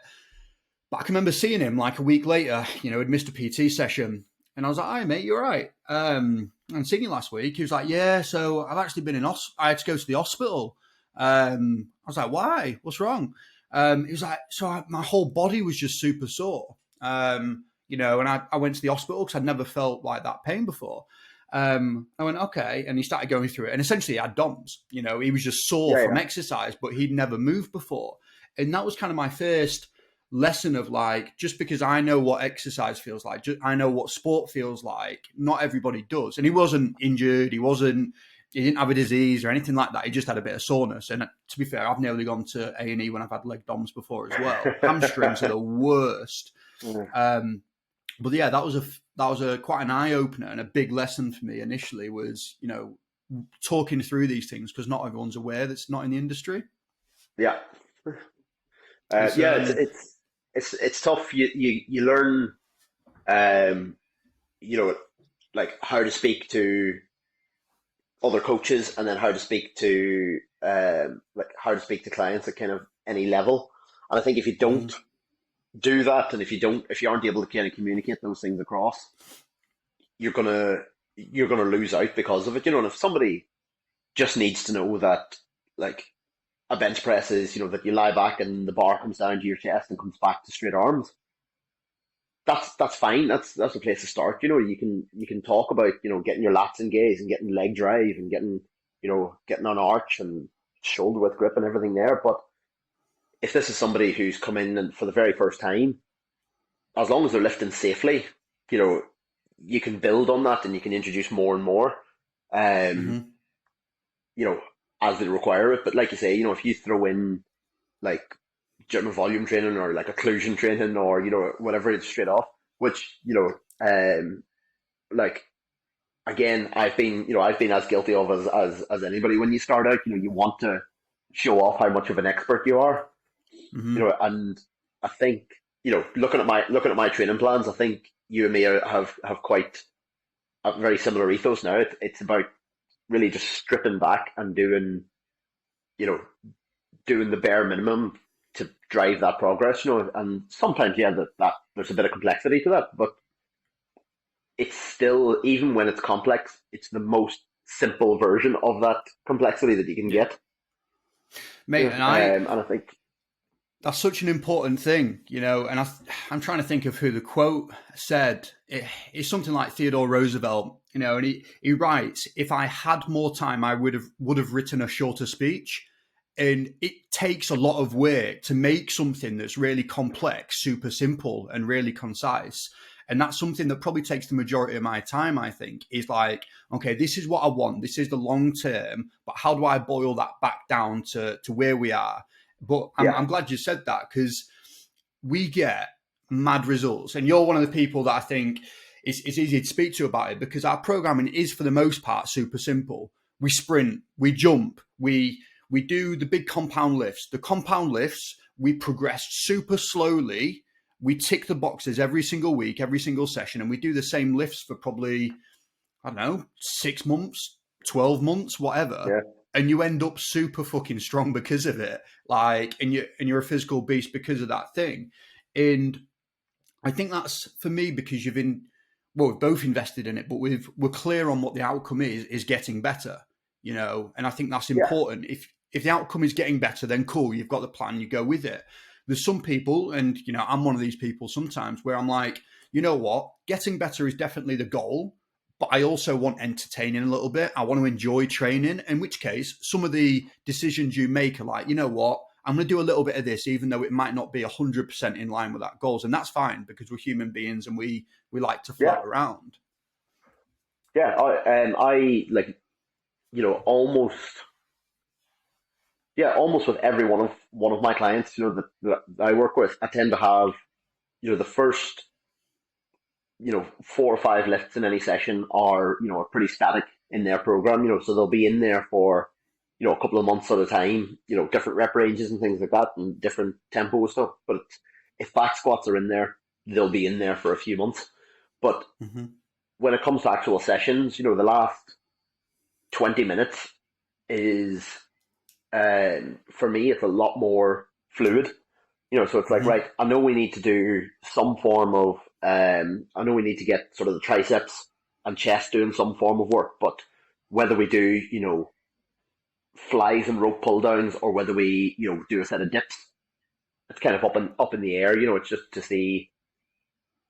But I can remember seeing him like a week later, he'd missed a PT session. And I was like, "Hi, mate, you all right? I'm seeing you last week." He was like, "Yeah, so I've actually been I had to go to the hospital." I was like, "Why? What's wrong?" He was like, my whole body was just super sore. And I went to the hospital because I'd never felt like that pain before. I went, okay. And he started going through it. And essentially he had DOMS. He was just sore from exercise, but he'd never moved before. And that was kind of my first lesson of like, just because I know what exercise feels like, I know what sport feels like, not everybody does. And he wasn't injured. He didn't have a disease or anything like that. He just had a bit of soreness. And to be fair, I've nearly gone to A&E when I've had leg DOMs before as well. Hamstrings are the worst. But yeah, that was a quite an eye opener, and a big lesson for me initially was, talking through these things, because not everyone's aware that's not in the industry. Yeah. It's tough. You learn, like how to speak to other coaches, and then how to speak to clients at kind of any level. And I think if you don't do that, and if you aren't able to kind of communicate those things across, you're gonna lose out because of it. And if somebody just needs to know that, like, a bench press is, that you lie back and the bar comes down to your chest and comes back to straight arms, that's fine. That's a place to start. You can talk about, getting your lats engaged and getting leg drive and getting on arch and shoulder width grip and everything there. But if this is somebody who's come in and for the very first time, as long as they're lifting safely, you can build on that and you can introduce more and more, as they require it. But like you say, if you throw in like German volume training or like occlusion training or whatever, it's straight off, which like, again, I've been as guilty of as anybody. When you start out, you want to show off how much of an expert you are. And I think, looking at my training plans, I think you and me have quite a very similar ethos now. It's about really just stripping back and doing the bare minimum to drive that progress, and sometimes, that there's a bit of complexity to that, but it's still, even when it's complex, it's the most simple version of that complexity that you can get. Mate, and I think that's such an important thing, and I'm trying to think of who the quote said. It's something like Theodore Roosevelt, and he writes, "If I had more time, I would have written a shorter speech." And it takes a lot of work to make something that's really complex super simple and really concise. And that's something that probably takes the majority of my time, I think, is like, okay, this is what I want. This is the long term, but how do I boil that back down to where we are? But I'm glad you said that, because we get mad results. And you're one of the people that I think it's easy to speak to about it, because our programming is, for the most part, super simple. We sprint, we jump, we do the big compound lifts. The compound lifts, we progress super slowly. We tick the boxes every single week, every single session, and we do the same lifts for probably, I don't know, 6 months, 12 months, whatever. Yeah. And you end up super fucking strong because of it. Like, and you're a physical beast because of that thing. And I think that's, for me, because we've both invested in it, but we're clear on what the outcome is getting better, and I think that's important. If the outcome is getting better, then cool, you've got the plan, you go with it. There's some people, and I'm one of these people sometimes, where I'm like, you know what, getting better is definitely the goal, but I also want entertaining a little bit. I want to enjoy training, in which case some of the decisions you make are like, you know what, I'm going to do a little bit of this, even though it might not be 100% in line with that goals. And that's fine, because we're human beings and we like to float around. Yeah, I like, almost with every one of my clients, that I work with, I tend to have, the 4 or 5 lifts in any session are pretty static in their program, so they'll be in there for, a couple of months at a time, different rep ranges and things like that and different tempo stuff. But if back squats are in there, they'll be in there for a few months. But Mm-hmm. when it comes to actual sessions, the last 20 minutes is, for me, it's a lot more fluid. So it's like, Mm-hmm. right, I know we need to do some form of, I know we need to get sort of the triceps and chest doing some form of work, but whether we do, flies and rope pull downs or whether we, do a set of dips, it's kind of up in the air. It's just to see,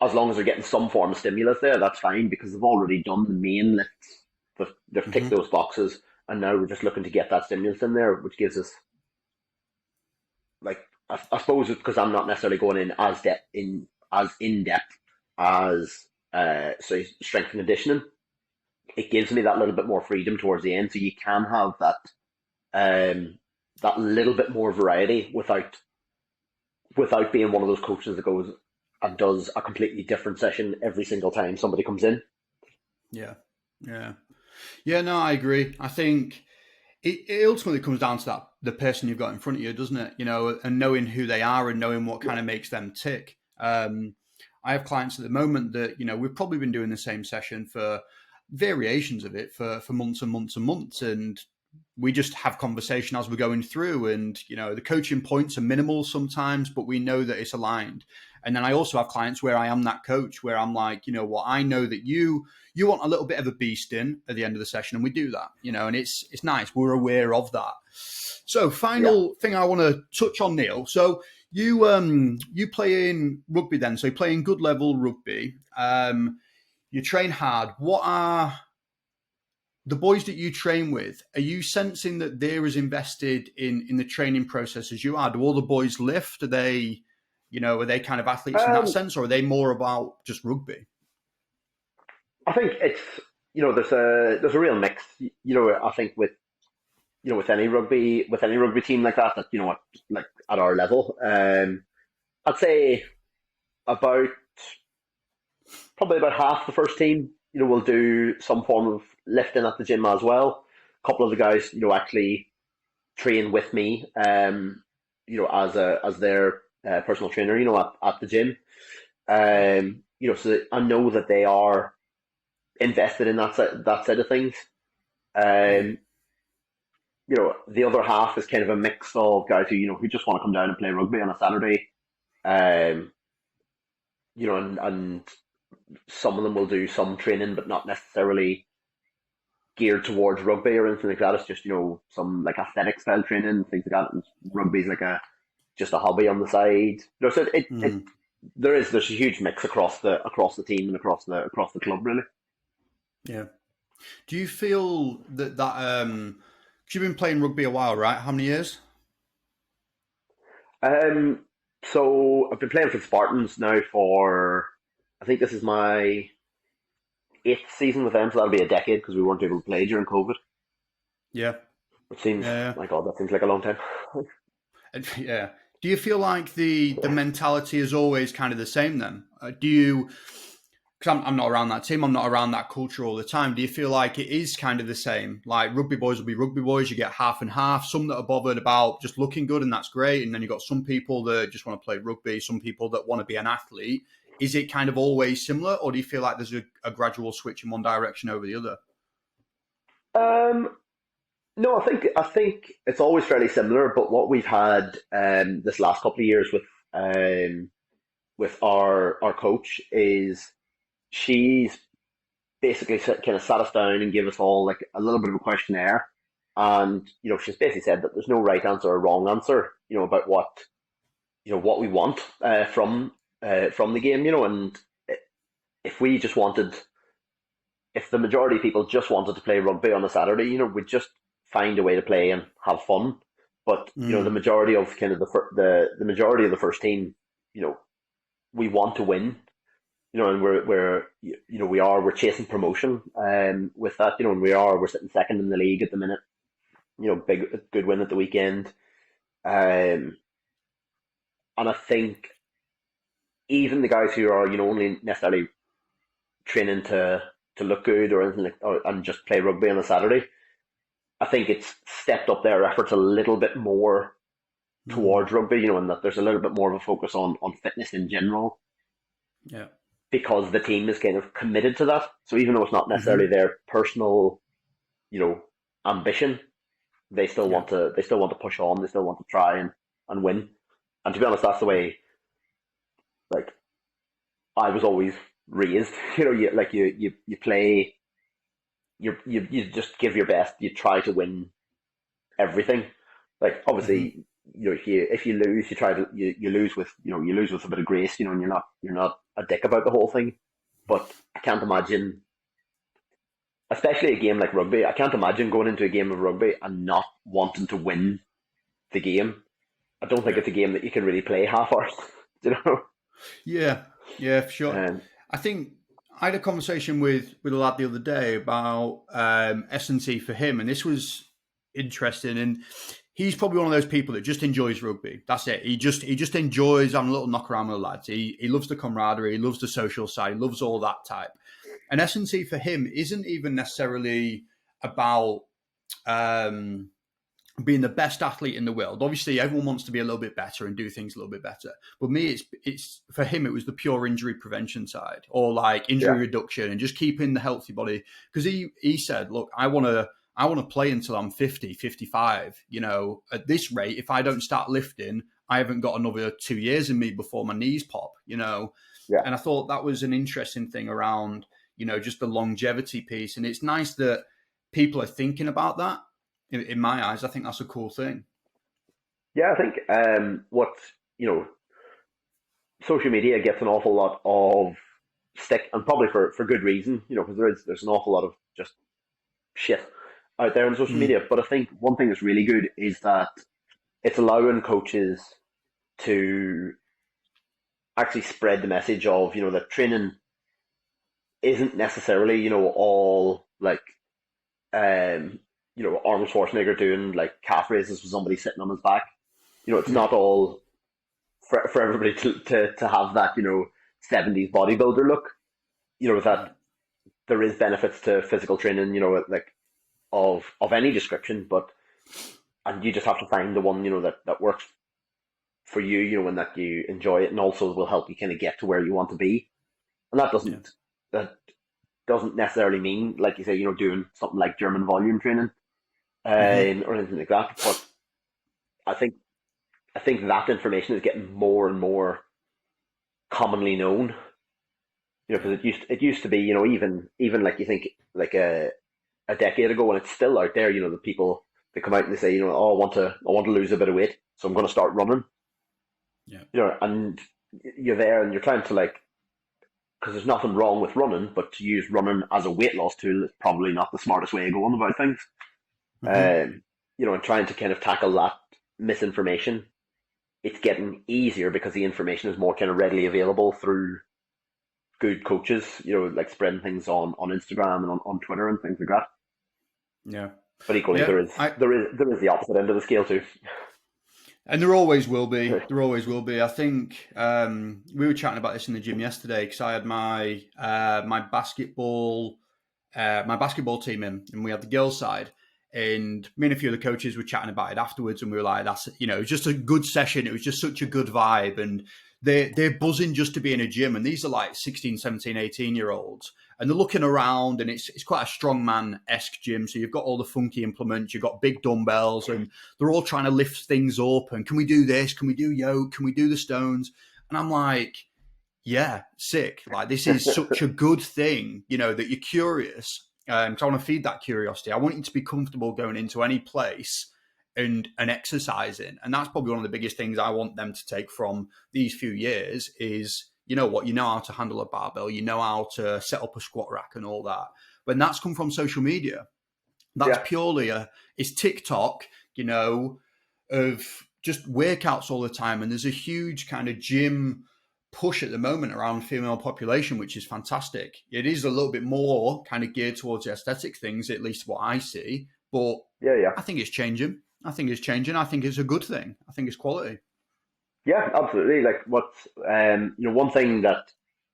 as long as they're getting some form of stimulus there, that's fine because they've already done the main lifts. They've ticked Mm-hmm. those boxes, and now we're just looking to get that stimulus in there, which gives us, like, I suppose it's because I'm not necessarily going in as in depth as so strength and conditioning. It gives me that little bit more freedom towards the end, so you can have that little bit more variety without being one of those coaches that goes and does a completely different session every single time somebody comes in. Yeah. Yeah. Yeah, no, I agree. I think it ultimately comes down to the person you've got in front of you, doesn't it? And knowing who they are and knowing what kind of makes them tick. I have clients at the moment that, we've probably been doing the same session for variations of it for months and months and months. And we just have conversation as we're going through. And, the coaching points are minimal sometimes, but we know that it's aligned. And then I also have clients where I am that coach, where I'm like, I know that you want a little bit of a beast in at the end of the session, and we do that, and it's nice. We're aware of that. So, Yeah. final thing I want to touch on, Neil. So, you play in rugby then. So, you play in good level rugby. You train hard. What are the boys that you train with? Are you sensing that they're as invested in the training process as you are? Do all the boys lift? Are they kind of athletes in that Um, sense, or are they more about just rugby? I think it's there's a real mix. I think with any rugby team like that like at our level, I'd say about probably about half the first team will do some form of lifting at the gym as well. A couple of the guys actually train with me, as their personal trainer, at the gym. So I know that they are invested in that side of things. Yeah. Um, the other half is kind of a mix of guys who just want to come down and play rugby on a Saturday. Um, and some of them will do some training, but not necessarily geared towards rugby or anything like that. It's just some like athletic style training, things like that. And rugby's like just a hobby on the side. So Mm. there's a huge mix across the team and across the club really. Yeah. Do you feel that 'cause you've been playing rugby a while, right? How many years? So I've been playing for the Spartans now for, I think this is my 8th season with them, so that'll be a decade because we weren't able to play during COVID. Yeah. Which seems, Yeah. my God, that seems like a long time. Yeah. Do you feel like the mentality is always kind of the same then? Do you? Because I'm not around that team, I'm not around that culture all the time. Do you feel like it is kind of the same? Like rugby boys will be rugby boys. You get half and half. Some that are bothered about just looking good, and that's great. And then you've got some people that just want to play rugby. Some people that want to be an athlete. Is it kind of always similar, or do you feel like there's a gradual switch in one direction over the other? Um, no, I think it's always fairly similar. But what we've had this last couple of years with our coach is she's basically kind of sat us down and gave us all like a little bit of a questionnaire, and she's basically said that there's no right answer or wrong answer, about what we want from the game, and if we just wanted, if the majority of people just wanted to play rugby on a Saturday, we'd just find a way to play and have fun. But the Mm, majority of kind of the majority of the first team, we want to win, and we're chasing promotion, with that, and we're sitting second in the league at the minute, big good win at the weekend, and I think even the guys who are only necessarily training to look good or anything and just play rugby on a Saturday. I think it's stepped up their efforts a little bit more Mm. towards rugby, and that there's a little bit more of a focus on fitness in general Yeah. because the team is kind of committed to that. So even though it's not necessarily Hmm. their personal, you know, ambition, Yeah. they still want to push on, they still want to try and win. And to be honest, that's the Yeah. way like I was always raised. You play, you just give your best. You try to win everything. Like Hmm. obviously, if you lose, you lose with you lose with a bit of grace. And you're not a dick about the whole thing. But I can't imagine, especially a game like rugby. I can't imagine going into a game of rugby and not wanting to win the game. I don't think Yeah. it's a game that you can really play half-hearted. You know. Yeah. Yeah, for sure. Um, I think I had a conversation with a lad the other day about S&T for him, and this was interesting. And he's probably one of those people that just enjoys rugby. That's it. He just enjoys having a little knock around with the lads. He loves the camaraderie. He loves the social side. He loves all that type. And S&T for him isn't even necessarily about um, being the best athlete in the world. Obviously, everyone wants to be a little bit better and do things a little bit better. But me, it's for him, it was the pure injury prevention side, or like injury yeah, reduction and just keeping the healthy body. Because he said, look, I want to play until I'm 50, 55. At this rate, if I don't start lifting, I haven't got another 2 years in me before my knees pop. yeah. And I thought that was an interesting thing around, just the longevity piece. And it's nice that people are thinking about that. In my eyes, I think that's a cool thing. Yeah, I think what you know, social media gets an awful lot of stick, and probably for good reason, because there's an awful lot of just shit out there on social Mm. media. But I think one thing that's really good is that it's allowing coaches to actually spread the message of that training isn't necessarily all like um Arnold Schwarzenegger doing like calf raises with somebody sitting on his back. It's Yeah. not all for everybody to have that 70s bodybuilder look. Yeah. That there is benefits to physical training, like of any description, but and you just have to find the one that works for you, and that you enjoy it, and also will help you kind of get to where you want to be. And Yeah. that doesn't necessarily mean, like you say, doing something like German volume training Hmm. or anything like that. But I think I think that information is getting more and more commonly known. Yeah. Because it used to be, even like you think like a decade ago, when it's still out there, the people they come out and they say, oh, I want to lose a bit of weight, so I'm going to start running. Yeah. And you're there and you're trying to like, because there's nothing wrong with running, but to use running as a weight loss tool is probably not the smartest way of going about things. Hmm. Um, and trying to kind of tackle that misinformation, it's getting easier because the information is more kind of readily available through good coaches, like spreading things on Instagram and on Twitter and things like that. Yeah. But equally, Yeah. there is I there is there is the opposite end of the scale too. And there always will be. There always will be. I think we were chatting about this in the gym yesterday because I had my basketball team in, and we had the girls' side. And me and a few of the coaches were chatting about it afterwards, and we were like, "That's it was just a good session. It was just such a good vibe." And they're buzzing just to be in a gym, and these are like 16, 17, 18 year olds, and they're looking around, and it's quite a strongman esque gym. So you've got all the funky implements, you've got big dumbbells, and they're all trying to lift things up. And can we do this? Can we do yoke? Can we do the stones? And I'm like, yeah, sick. Like this is such a good thing, that you're curious. So I want to feed that curiosity. I want you to be comfortable going into any place and exercising. And that's probably one of the biggest things I want them to take from these few years is, you know how to handle a barbell, you know how to set up a squat rack and all that. But that's come from social media. That's Yeah, purely it's TikTok, of just workouts all the time. And there's a huge kind of gym push at the moment around female population, which is fantastic. It is a little bit more kind of geared towards the aesthetic things, at least what I see. But yeah, yeah, I think it's changing. I think it's changing. I think it's a good thing. I think it's quality. yeah. Absolutely. Like one thing that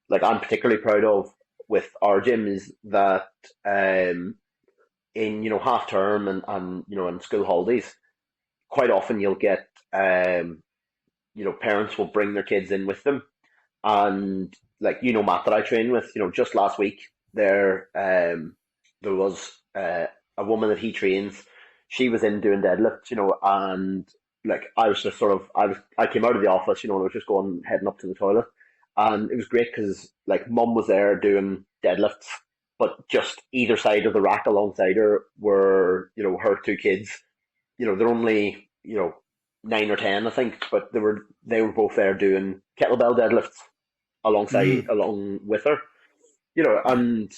like I'm particularly proud of. with our gym is that in half term and and school holidays, quite often you'll get parents will bring their kids in with them, and like Matt that I train with, just last week there was a woman that he trains. She was in doing deadlifts, and like I was just I came out of the office, and I was just heading up to the toilet, and it was great because like mum was there doing deadlifts, but just either side of the rack alongside her were her two kids. They're only 9 or 10, I think, but they were both there doing kettlebell deadlifts along with her, and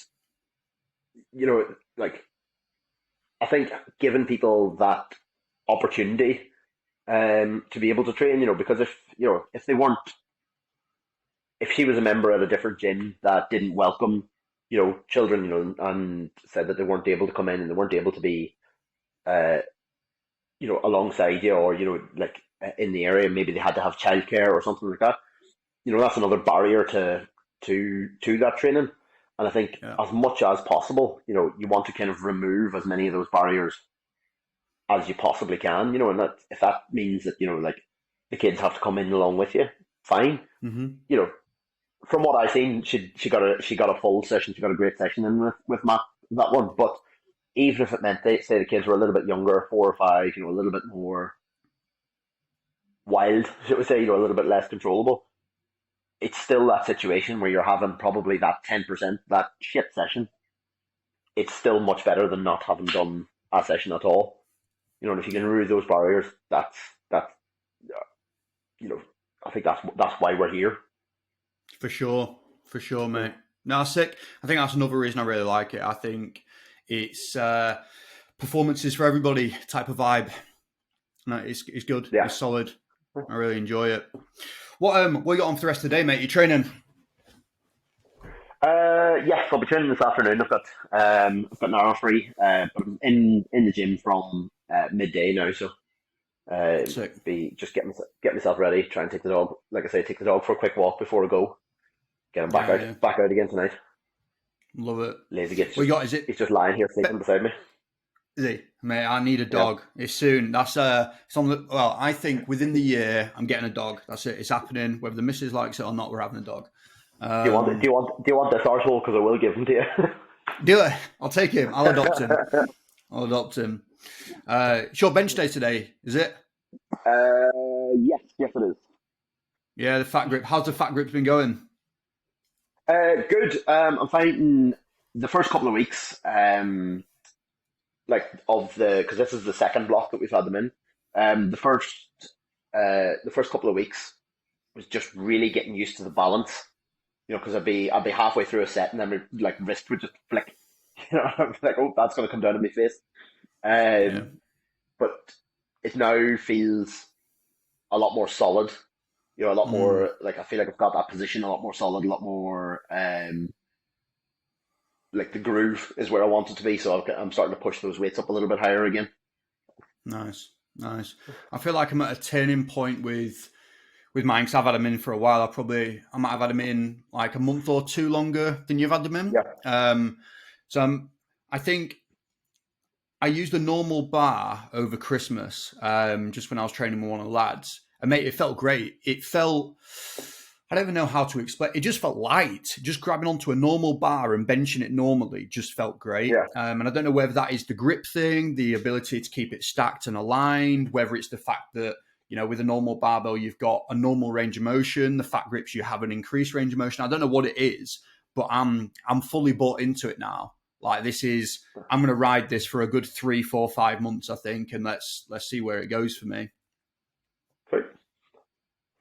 like I think giving people that opportunity to be able to train, because if they weren't, if she was a member at a different gym that didn't welcome children, and said that they weren't able to come in and they weren't able to be alongside you, or like in the area, maybe they had to have childcare or something like that. That's another barrier to that training. And I think as much as possible, you want to kind of remove as many of those barriers as you possibly can. And that if that means that like the kids have to come in along with you, fine. Mm-hmm. From what I've seen, she got a full session. She got a great session in with Matt, that one. But even if it meant they say the kids were a little bit younger, 4 or 5, a little bit more wild, should we say, a little bit less controllable, it's still that situation where you're having probably that 10%, that shit session. It's still much better than not having done a session at all. And if you can remove those barriers, that's I think that's why we're here. For sure, mate. No, sick. I think that's another reason I really like it. I think it's performances for everybody type of vibe. No, it's good. Yeah. It's solid. I really enjoy it. What you got on for the rest of the day, mate? You training? Yes, I'll be training this afternoon. I've got an hour free, but I'm in the gym from midday now, so just get myself ready. Try and take the dog, like I say, take the dog for a quick walk before I go. Get him back out again tonight. Love it. Lazy gets. He's just lying here sleeping beside me. Is he? Mate, I need a dog. Yeah. It's soon. That's I think within the year I'm getting a dog. That's it. It's happening. Whether the missus likes it or not, we're having a dog. Do you want this arsehole? Because I will give him to you. Do it. I'll take him. I'll adopt him. Short bench day today, is it? Yes, it is. Yeah, the fat grip. How's the fat grip's been going? Good. I'm finding the first couple of weeks, because this is the second block that we've had them in. The first couple of weeks was just really getting used to the balance. Because I'd be halfway through a set and then my wrist would just flick. I'm like, oh, that's going to come down on my face. But it now feels a lot more solid. A lot more I feel like I've got that position a lot more solid, a lot more the groove is where I want it to be. So I'm starting to push those weights up a little bit higher again. Nice. I feel like I'm at a turning point with mine, because I've had them in for a while. I might have had them in like a month or two longer than you've had them in. Yeah. I think I used a normal bar over Christmas, just when I was training with one of the lads. And mate, it felt great. It felt, I don't even know how to explain. It just felt light. Just grabbing onto a normal bar and benching it normally just felt great. Yeah. And I don't know whether that is the grip thing, the ability to keep it stacked and aligned, whether it's the fact that, with a normal barbell, you've got a normal range of motion. The fat grips, you have an increased range of motion. I don't know what it is, but I'm fully bought into it now. Like I'm going to ride this for a good 3, 4, 5 months, I think, and let's see where it goes for me. Great.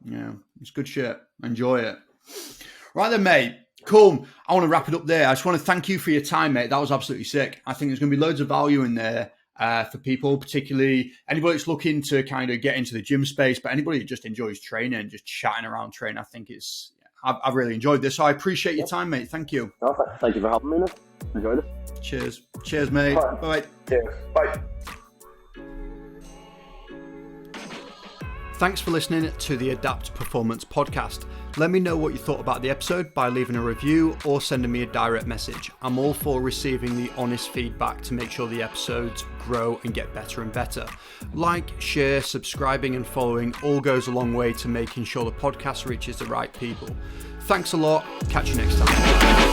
Yeah, it's good shit. Enjoy it. Right then, mate. Cool. I want to wrap it up there. I just want to thank you for your time, mate. That was absolutely sick. I think there's going to be loads of value in there for people, particularly anybody that's looking to kind of get into the gym space, but anybody that just enjoys training, just chatting around training. I think I've really enjoyed this. So I appreciate your time, mate. Thank you. Thank you for having me, Nick. Enjoyed it. Cheers, mate. Bye. Cheers. Bye. Thanks for listening to the Adapt Performance podcast. Let me know what you thought about the episode by leaving a review or sending me a direct message. I'm all for receiving the honest feedback to make sure the episodes grow and get better and better. Like, share, subscribing and following all goes a long way to making sure the podcast reaches the right people. Thanks a lot. Catch you next time.